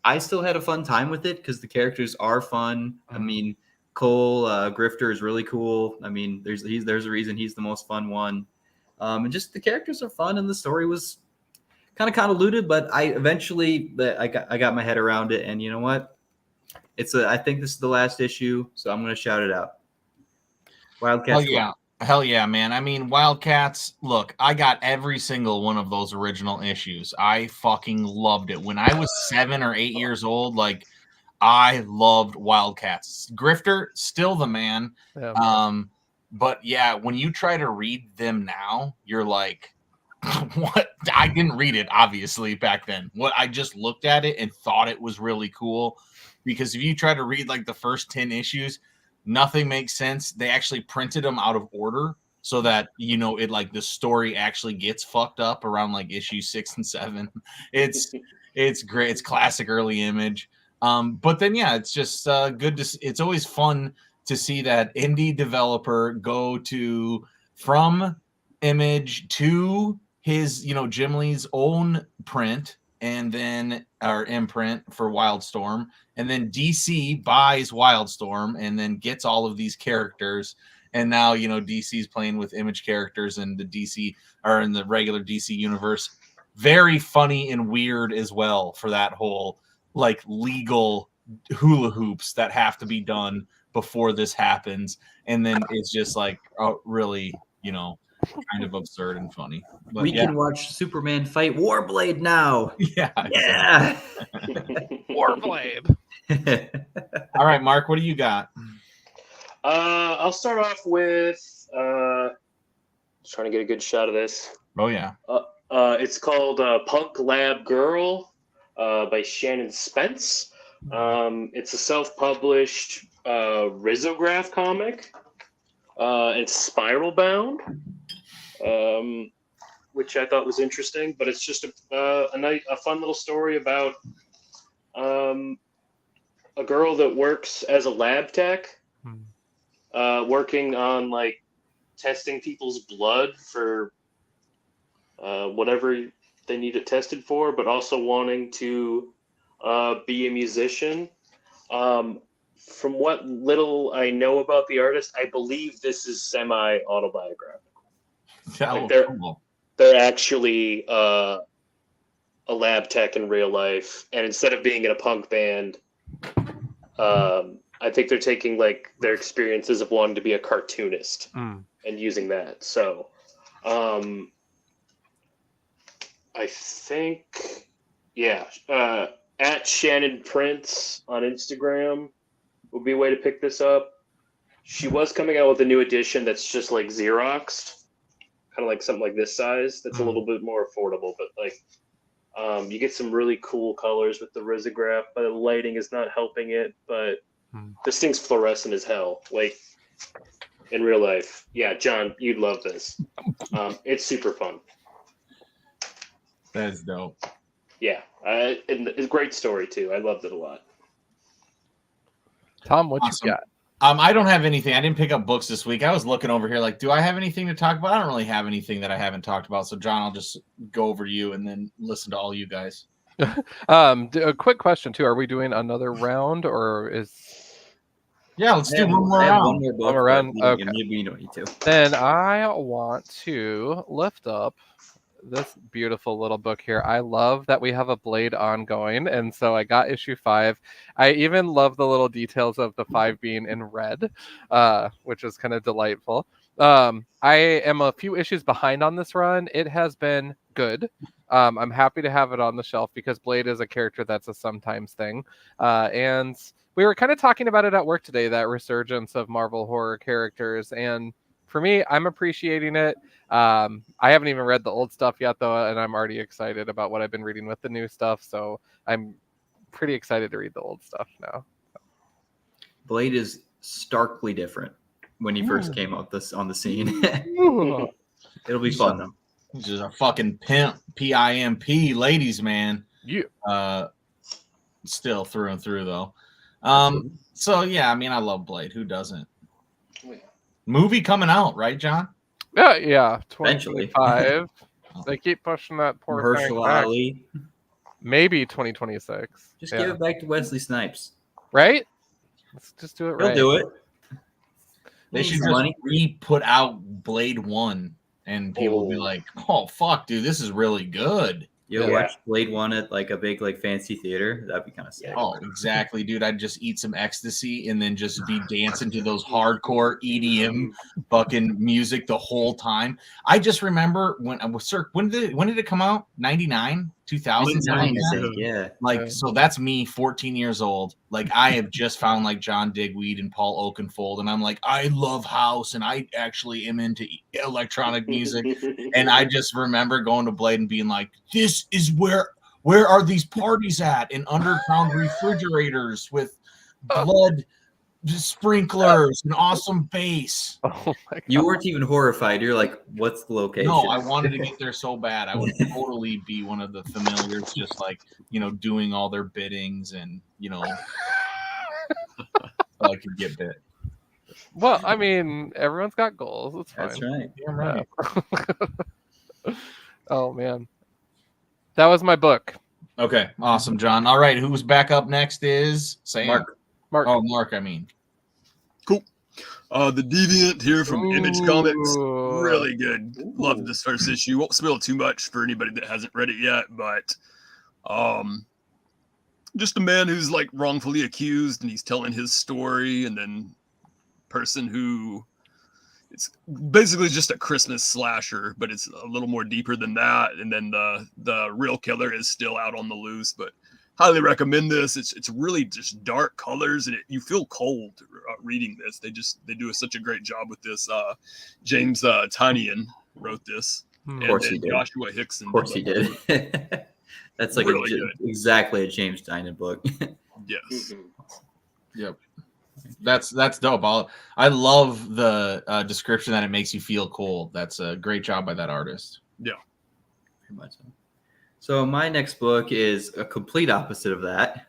I still had a fun time with it because the characters are fun. I mean, Cole Grifter is really cool. I mean, there's a reason he's the most fun one, and just the characters are fun, and the story was kind of convoluted, but I got my head around it, and you know what? I think this is the last issue, so I'm gonna shout it out. Wildcats. Hell yeah. Hell yeah, man. I mean, Wildcats, look, I got every single one of those original issues. I fucking loved it. When I was 7 or 8 years old, like, I loved Wildcats. Grifter, still the man. Yeah. But yeah, when you try to read them now, you're like, what? I didn't read it, obviously, back then. What I just looked at it and thought it was really cool. Because if you try to read like the first 10 issues, nothing makes sense. They actually printed them out of order so that it like the story actually gets fucked up around like issue 6 and 7. It's great. It's classic early Image. But then yeah, it's just good to. It's always fun to see that indie developer go from Image to his Jim Lee's own print and then our imprint for Wildstorm, and then DC buys Wildstorm and then gets all of these characters, and now DC's playing with Image characters in the DC or in the regular DC universe. Very funny and weird as well for that whole like legal hula hoops that have to be done before this happens, and then it's just like really kind of absurd and funny. But we can watch Superman fight Warblade now. Yeah. Yeah. Warblade. All right, Mark, what do you got? I'll start off with just trying to get a good shot of this. Oh yeah. It's called Punk Lab Girl by Shannon Spence. It's a self-published risograph comic. It's spiral bound, which I thought was interesting. But it's just a fun little story about a girl that works as a lab tech, working on like testing people's blood for whatever they need it tested for, but also wanting to be a musician. From what little I know about the artist, I believe this is semi-autobiographical. Like they're actually a lab tech in real life, and instead of being in a punk band, I think they're taking like their experiences of wanting to be a cartoonist and using that. So, I think, yeah, at Shannon Prince on Instagram would be a way to pick this up. She was coming out with a new edition that's just like Xeroxed, kind of like something like this size. That's a little bit more affordable, but like you get some really cool colors with the risograph, but the lighting is not helping it. But this thing's fluorescent as hell. Like in real life, yeah, John, you'd love this. It's super fun. That's dope. Yeah, and it's a great story too. I loved it a lot. Tom, what Awesome. you got? I don't have anything. I didn't pick up books this week. I was looking over here like, do I have anything to talk about? I don't really have anything that I haven't talked about. So, John, I'll just go over you and then listen to all you guys. A quick question too: are we doing another round, or is? Yeah, let's do one more I have round. one more book. One more round? but Okay. Maybe you don't need to. Then I want to lift up this beautiful little book here. I love that we have a Blade ongoing, and so I got issue 5. I even love the little details of the 5 being in red, which is kind of delightful. I am a few issues behind on this run. It has been good. I'm happy to have it on the shelf because Blade is a character that's a sometimes thing. And we were kind of talking about it at work today, that resurgence of Marvel horror characters. And for me, I'm appreciating it. I haven't even read the old stuff yet, though, and I'm already excited about what I've been reading with the new stuff. So I'm pretty excited to read the old stuff now. Blade is starkly different when he first came out on the scene. It'll be fun though. He's just a fucking pimp, P-I-M-P, ladies, man. Yeah. Still through and through though. So yeah, I mean, I love Blade. Who doesn't? Movie coming out, right, John? Yeah. Eventually. 2025. They keep pushing that poor thing Mahershala back. Ali. Maybe 2026. Just give it back to Wesley Snipes. Right? Let's just do it He'll right. do it. They should Needs just money. re-put out Blade 1 and people will be like, oh, fuck, dude, this is really good. You'll Yeah. watch Blade 1 at like a big like fancy theater. That'd be kind of sick. Oh, exactly, dude. I'd just eat some ecstasy and then just be dancing to those hardcore EDM fucking music the whole time. I just remember when did it come out? 99? 2000? 99, I think, yeah. Like, so that's me, 14 years old. Like, I have just found like John Digweed and Paul Oakenfold, and I'm like, I love house, and I actually am into electronic music. And I just remember going to Blade and being like, this is where are these parties at? In underground refrigerators with blood sprinklers and awesome bass. Oh my God. You weren't even horrified. You're like, what's the location? No, I wanted to get there so bad. I would totally be one of the familiars, just like, doing all their biddings and, so I could get bit. Well, I mean, everyone's got goals. It's fine. That's right. Damn right. Oh, man. That was my book. Okay, awesome, John. All right, who's back up next is Sam. Mark. Oh, Mark, I mean. The Deviant here from Image Comics. Ooh. Really good. Love this first issue. Won't spoil too much for anybody that hasn't read it yet, but just a man who's like wrongfully accused and he's telling his story, and then person who it's basically just a Christmas slasher, but it's a little more deeper than that. And then the real killer is still out on the loose, but highly recommend this. It's really just dark colors, and you feel cold reading this. They do such a great job with this. James Tynion wrote this, Of course he did. Joshua Hickson. Of course he did. That's like Really good. exactly a James Tynion book. Yes. Yep. That's dope. I love the description that it makes you feel cold. That's a great job by that artist. Yeah. Pretty much so my next book is a complete opposite of that.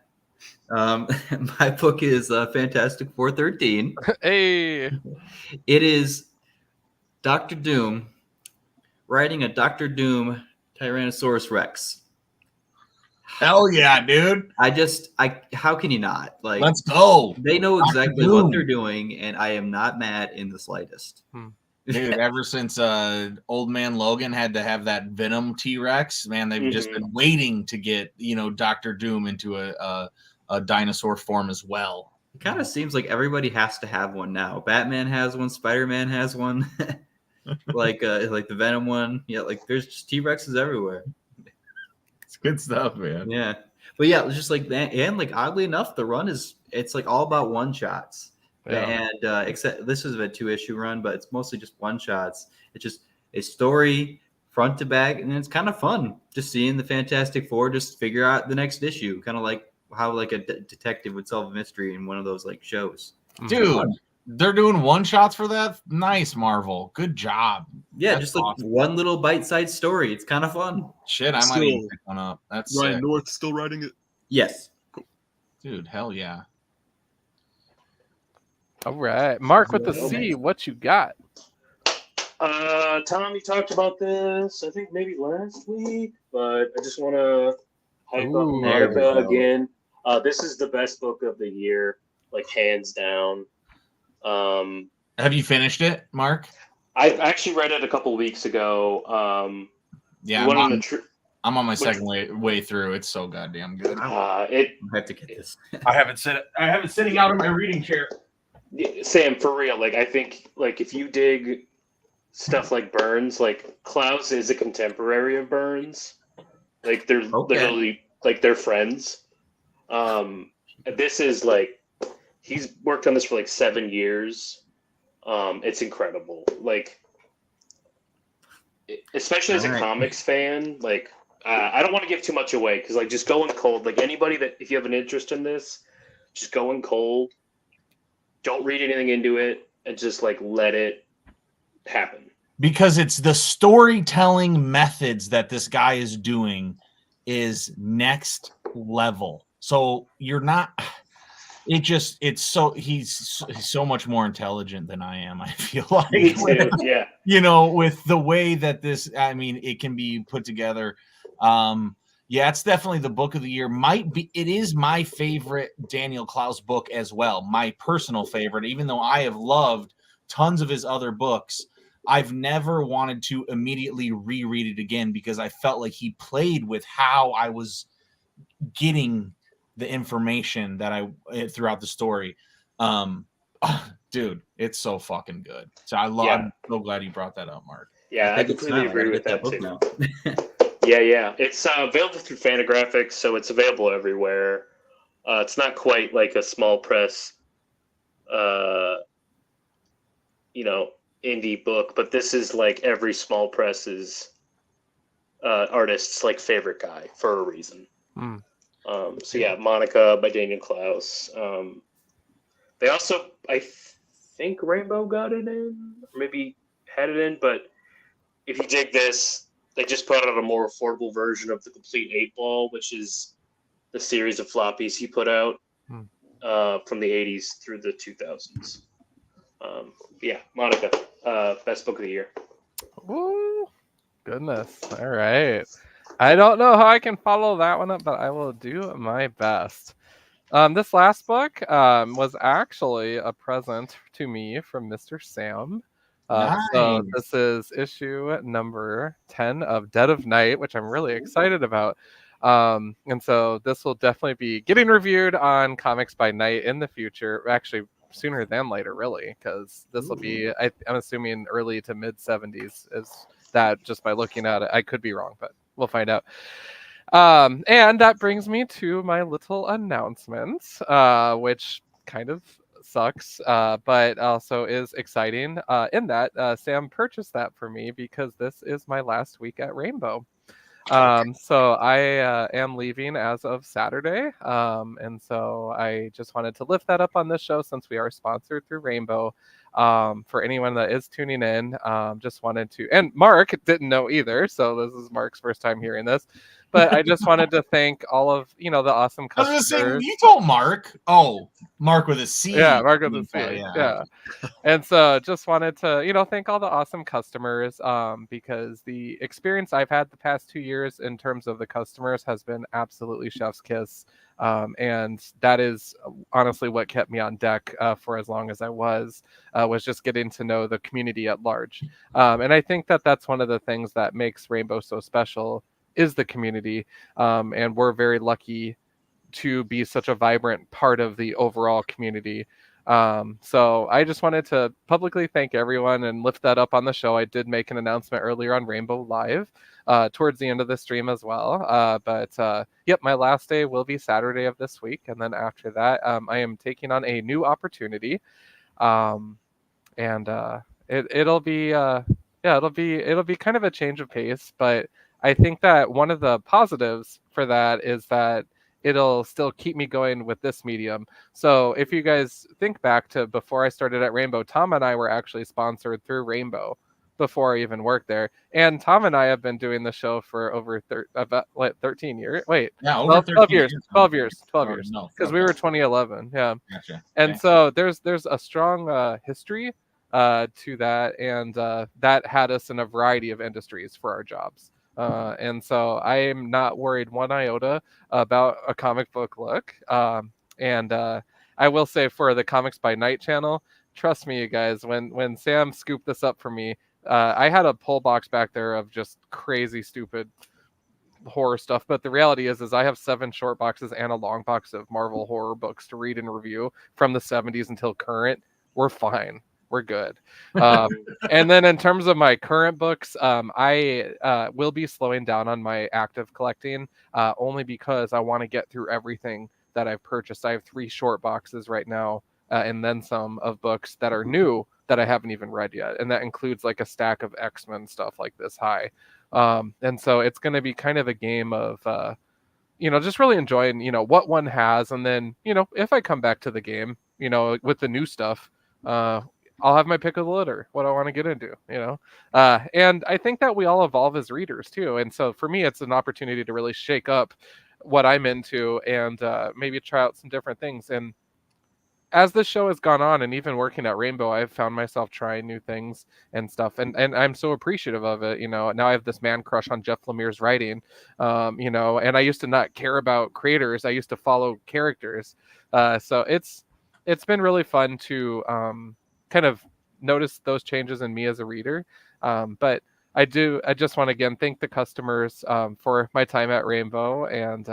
My book is Fantastic 413. Hey. It is Dr. Doom writing a Dr. Doom Tyrannosaurus Rex. Hell yeah, dude. How can you not? Like, Let's go. they know Dr. exactly Doom. what they're doing, and I am not mad in the slightest. Dude, ever since old man Logan had to have that Venom T-Rex, man, they've just been waiting to get, Dr. Doom into a dinosaur form as well. It kind of seems like everybody has to have one now. Batman has one, Spider-Man has one, like the Venom one. Yeah, like there's just T-Rexes everywhere. It's good stuff, man. Yeah, but yeah, it's just like that, and like oddly enough, the run it's like all about one shots. Yeah. And except this is a 2-issue run, but it's mostly just one shots. It's just It's story front to back, and it's kind of fun just seeing the Fantastic Four just figure out the next issue, kind of like how like a detective would solve a mystery in one of those like shows. Dude, they're doing one shots for that. Nice, Marvel. Good job. Yeah, That's just like awesome. one little bite-sized story. It's kind of fun. Shit, I might even pick one up. That's Ryan sick. North still writing it. Yes. Dude, hell yeah. All right, Mark with the C, what you got? Tom, you talked about this, I think maybe last week, but I just want to hype up Ooh, there we America go. again. This is the best book of the year, like hands down. Have you finished it, Mark? I actually read it a couple weeks ago. Yeah, one of I'm, the I'm on my second way through. It's so goddamn good. it I have to get this. I have it sitting out in my reading chair. Sam, for real, like I think like if you dig stuff like Burns, like Klaus is a contemporary of Burns. Like they're literally like they're friends. This is like he's worked on this for like 7 years. It's incredible. Like especially as a comics fan, like I don't want to give too much away because like just going cold. Like anybody that if you have an interest in this, just going cold. Don't read anything into it and just like let it happen. Because it's the storytelling methods that this guy is doing is next level. So you're not it's so he's so much more intelligent than I am, I feel like. Me too, yeah. You know, with the way that this, I mean, it can be put together. Yeah, it's definitely the book of the year. It is my favorite Daniel Klaus book as well. My personal favorite, even though I have loved tons of his other books, I've never wanted to immediately reread it again because I felt like he played with how I was getting the information that I throughout the story. Dude, it's so fucking good. So I'm so glad you brought that up, Mark. Yeah, I completely agree with that too. Now. Yeah. It's available through Fantagraphics, so it's available everywhere. It's not quite like a small press, indie book, but this is like every small press's artist's like favorite guy for a reason. So yeah, Monica by Daniel Klaus. They also, I think Rainbow got it in, or maybe had it in, but if you dig this, they just put out a more affordable version of the Complete 8-Ball, which is the series of floppies he put out from the 80s through the 2000s. Yeah, Monica, best book of the year. Ooh, goodness. All right. I don't know how I can follow that one up, but I will do my best. This last book was actually a present to me from Mr. Sam. So this is issue number 10 of Dead of Night, which I'm really excited about. And so this will definitely be getting reviewed on Comics by Night in the future. Actually, sooner than later, really, because this will be, I'm assuming, early to mid 70s. Is that just by looking at it? I could be wrong, but we'll find out. And that brings me to my little announcement, which kind of sucks, but also is exciting in that Sam purchased that for me because this is my last week at Rainbow. So I am leaving as of Saturday. And so I just wanted to lift that up on this show since we are sponsored through Rainbow. For anyone that is tuning in, just wanted to, and Mark didn't know either. So this is Mark's first time hearing this, but I just wanted to thank all of, the awesome customers. I was gonna say, you told Mark. Oh, Mark with a C. Yeah, Mark with a C. Yeah. And so just wanted to, thank all the awesome customers, because the experience I've had the past 2 years in terms of the customers has been absolutely chef's kiss. And that is honestly what kept me on deck for as long as I was just getting to know the community at large. And I think that that's one of the things that makes Rainbow so special is the community. And we're very lucky to be such a vibrant part of the overall community. So I just wanted to publicly thank everyone and lift that up on the show. I did make an announcement earlier on Rainbow Live towards the end of the stream as well. But my last day will be Saturday of this week. And then after that, I am taking on a new opportunity. And it'll be Yeah, it'll be kind of a change of pace, but I think that one of the positives for that is that it'll still keep me going with this medium. So if you guys think back to before I started at Rainbow, Tom and I were actually sponsored through Rainbow before I even worked there. And Tom and I have been doing the show for over about like 13 years. Wait, Yeah, over 12 13 years, years. 12 years, 12 Oh, years. no, Because we okay. were 2011. Yeah. Gotcha. And Okay. so there's a strong history to that, and that had us in a variety of industries for our jobs. And so I am not worried one iota about a comic book look. And I will say for the Comics by Night channel, trust me, you guys, when Sam scooped this up for me, I had a pull box back there of just crazy, stupid horror stuff. But the reality is I have 7 short boxes and a long box of Marvel horror books to read and review from the 70s until current. We're fine. We're good. And then in terms of my current books, I will be slowing down on my active collecting only because I want to get through everything that I've purchased. I have 3 short boxes right now, and then some of books that are new that I haven't even read yet, and that includes like a stack of X-Men stuff like this high. And so it's going to be kind of a game of just really enjoying what one has, and then if I come back to the game with the new stuff, I'll have my pick of the litter, what I want to get into. And I think that we all evolve as readers too, and so for me it's an opportunity to really shake up what I'm into and maybe try out some different things. And as the show has gone on, and even working at Rainbow, I've found myself trying new things and stuff, and I'm so appreciative of it. Now I have this man crush on Jeff Lemire's writing, and I used to not care about creators. I used to follow characters. So it's been really fun to kind of notice those changes in me as a reader. But I just want to again thank the customers for my time at Rainbow, and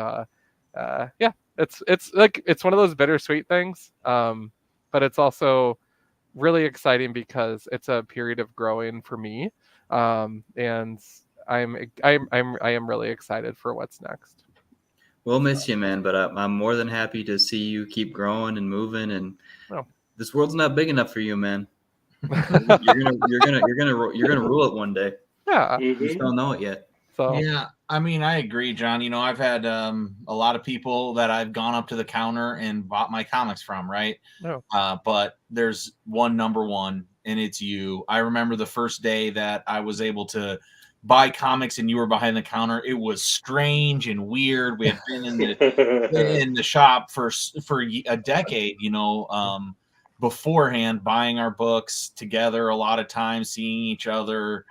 yeah, it's like it's one of those bittersweet things, but it's also really exciting because it's a period of growing for me, and I am really excited for what's next. We'll miss you, man, but I'm more than happy to see you keep growing and moving. And Oh. this world's not big enough for you, man. You're gonna rule it one day. Yeah. You just don't know it yet. So Yeah, I mean, I agree, John. I've had a lot of people that I've gone up to the counter and bought my comics from, right? no. But there's one number one, and it's you. I remember the first day that I was able to buy comics and you were behind the counter. It was strange and weird. We had been in the shop for a decade, beforehand, buying our books together a lot of times, seeing each other.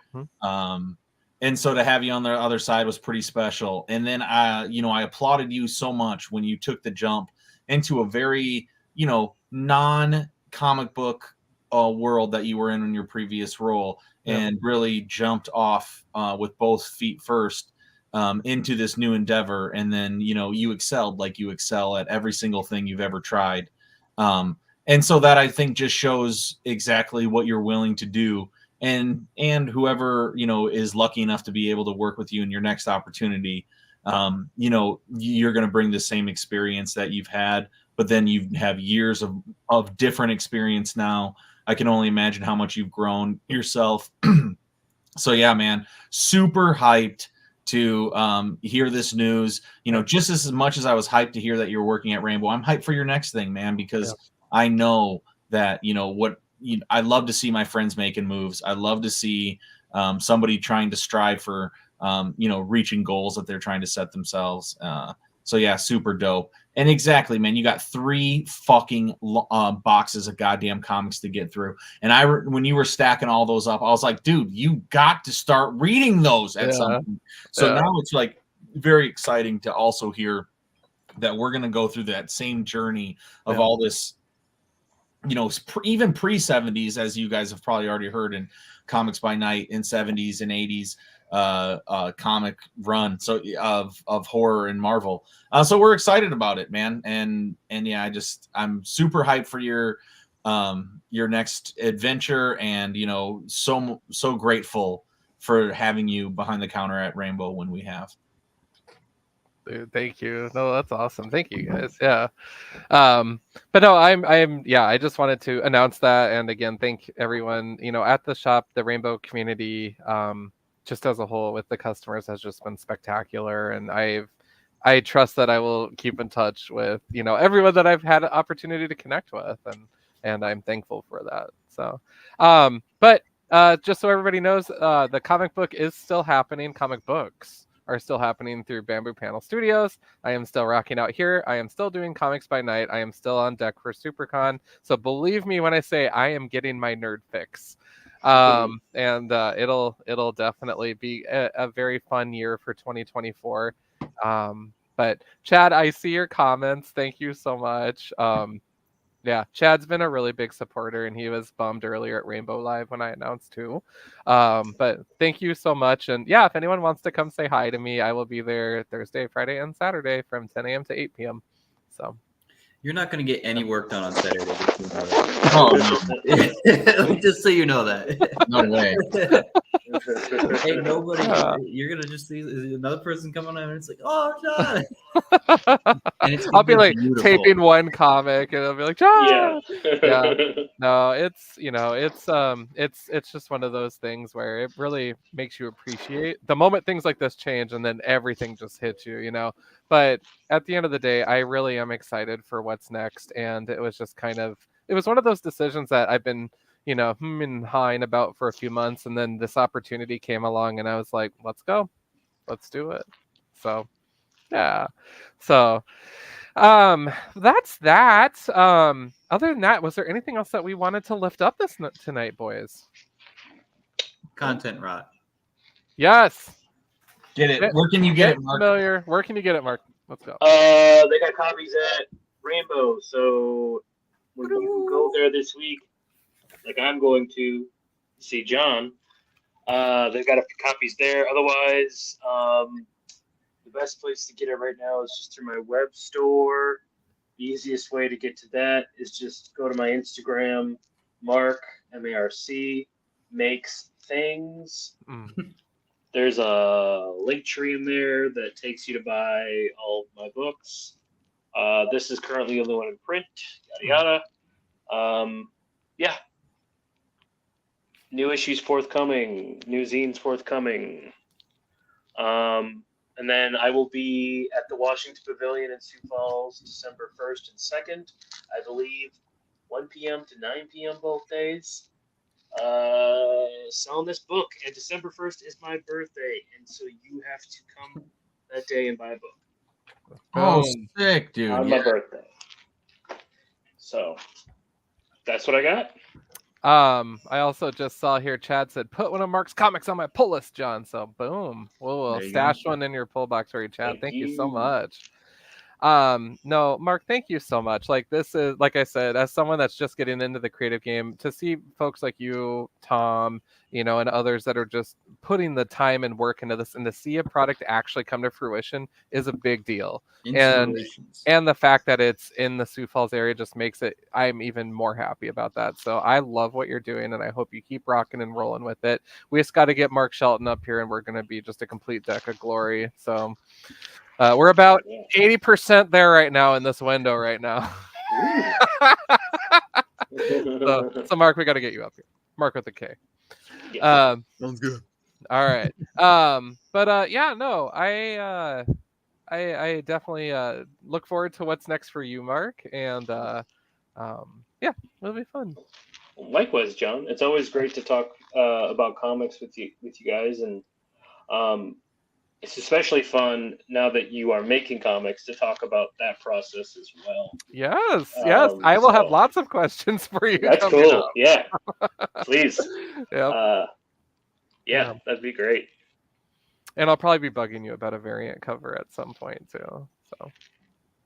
And so to have you on the other side was pretty special. And then I applauded you so much when you took the jump into a very, non-comic book world that you were in your previous role, and really jumped off with both feet first into this new endeavor. And then, you excelled like you excel at every single thing you've ever tried. And so that, I think, just shows exactly what you're willing to do. And whoever, is lucky enough to be able to work with you in your next opportunity, you're going to bring the same experience that you've had, but then you have years of different experience now. I can only imagine how much you've grown yourself. So yeah, man, super hyped to hear this news. Just as much as I was hyped to hear that you're working at Rainbow, I'm hyped for your next thing, man, because I know that, I love to see my friends making moves. I love to see somebody trying to strive for, reaching goals that they're trying to set themselves. So yeah, super dope. And exactly, man, you got 3 fucking boxes of goddamn comics to get through. And when you were stacking all those up, I was like, dude, you got to start reading those at some point. So now it's like very exciting to also hear that we're going to go through that same journey of all this, even pre-70s, as you guys have probably already heard in Comics by Night, in 70s and 80s comic run of horror and Marvel. So we're excited about it, man. And yeah, I'm super hyped for your next adventure, and so grateful for having you behind the counter at Rainbow when we have. Dude, thank you. No, that's awesome. Thank you guys. Yeah. But no, I just wanted to announce that. And again, thank everyone, at the shop, the Rainbow community, just as a whole with the customers has just been spectacular. And I trust that I will keep in touch with, everyone that I've had an opportunity to connect with. And I'm thankful for that. So, but just so everybody knows, the comic book is still happening. Comic books are still happening through Bamboo Panel Studios. I am still rocking out here. I am still doing comics by night. I am still on deck for SuperCon. So believe me when I say I am getting my nerd fix. And it'll definitely be a very fun year for 2024. But Chad, I see your comments. Thank you so much. Yeah, Chad's been a really big supporter, and he was bummed earlier at Rainbow Live when I announced too. But thank you so much. And yeah, if anyone wants to come say hi to me, I will be there Thursday, Friday, and Saturday from 10 a.m. to 8 p.m. So You're not going to get any work done on Saturday. Just so you know that. Oh, Just so you know that. no way. Hey, nobody. You're gonna just see another person coming on, and it's like, oh, John. And it's I'll be like beautiful. taping one comic, and I'll be like, John. Yeah. No, it's just one of those things where it really makes you appreciate the moment things like this change, and then everything just hits you, But at the end of the day, I really am excited for what's next, and it was just it was one of those decisions that I've been and hawing about for a few months, and then this opportunity came along, and I was like, let's go, let's do it. So yeah, so that's that. Other than that, was there anything else that we wanted to lift up tonight, boys? Content rot. Yes. Get it. Where can you get it, Mark? Familiar. Where can you get it, Mark? Let's go. They got copies at Rainbow, so when you go there this week, like I'm going to see John, they've got a few copies there. Otherwise, the best place to get it right now is just through my web store. The easiest way to get to that is just go to my Instagram, Marc, M-A-R-C, makes things. There's a link tree in there that takes you to buy all of my books. This is currently the only one in print, yada yada. Yeah. New issues forthcoming, new zines forthcoming. And then I will be at the Washington Pavilion in Sioux Falls December 1st and 2nd. I believe 1 p.m. to 9 p.m. both days. Selling this book. And December 1st is my birthday. And so you have to come that day and buy a book. Oh, sick, dude. On my birthday. So that's what I got. I also just saw here Chad said, put one of Mark's comics on my pull list, John. So boom. We'll stash one in your pull box for you, Chad. Thank you so much. No, Mark, thank you so much. Like, this is, like I said, as someone that's just getting into the creative game, to see folks like you, Tom, and others that are just putting the time and work into this, and to see a product actually come to fruition is a big deal. And the fact that it's in the Sioux Falls area just makes it, I'm even more happy about that. So I love what you're doing, and I hope you keep rocking and rolling with it. We just got to get Mark Shelton up here, and we're going to be just a complete deck of glory. So we're about 80% there right now in this window right now. so Mark, we got to get you up here. Mark with a K. Sounds good. All right. Yeah, no, I definitely look forward to what's next for you, Mark. And yeah, it'll be fun. Likewise, John. It's always great to talk about comics with you guys, and it's especially fun now that you are making comics to talk about that process as well. Yes. I will have lots of questions for you. That's cool. Up. Yeah. Please. Yep. Yeah, that'd be great. And I'll probably be bugging you about a variant cover at some point too. So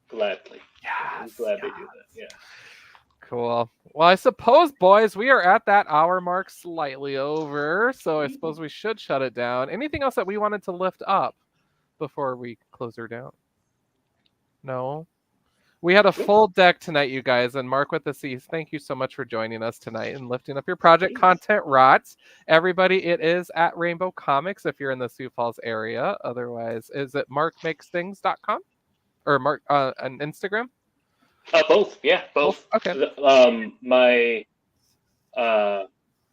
gladly. Yeah. I'm glad they do that. Yeah. Cool. Well, I suppose, boys, we are at that hour mark, slightly over. So I suppose we should shut it down. Anything else that we wanted to lift up before we close her down? No? We had a full deck tonight, you guys, and Mark with the C's. Thank you so much for joining us tonight and lifting up your project content rots. Everybody, it is at Rainbow Comics if you're in the Sioux Falls area. Otherwise, is it markmakesthings.com or Mark on Instagram? Both, yeah, both. Okay. My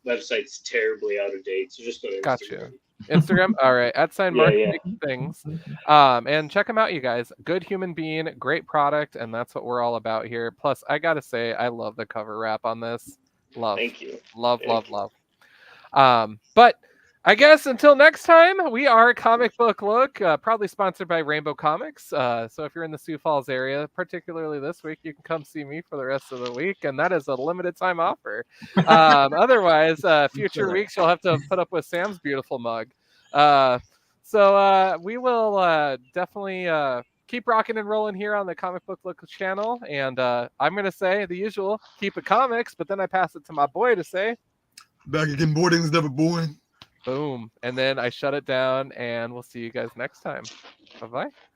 website's terribly out of date, so just go to Instagram. Gotcha. Instagram, all right. @Mark Makes Things, and check him out, you guys. Good human being, great product, and that's what we're all about here. Plus, I gotta say, I love the cover wrap on this. Love, Thank you, love. But I guess until next time, we are Comic Book Look, proudly sponsored by Rainbow Comics. So if you're in the Sioux Falls area, particularly this week, you can come see me for the rest of the week, and that is a limited time offer. Otherwise, future weeks you'll have to put up with Sam's beautiful mug. So we will definitely keep rocking and rolling here on the Comic Book Look channel, and I'm going to say the usual, keep it comics, but then I pass it to my boy to say, back again, boarding's never boring. boom. And then I shut it down, and we'll see you guys next time. Bye-bye.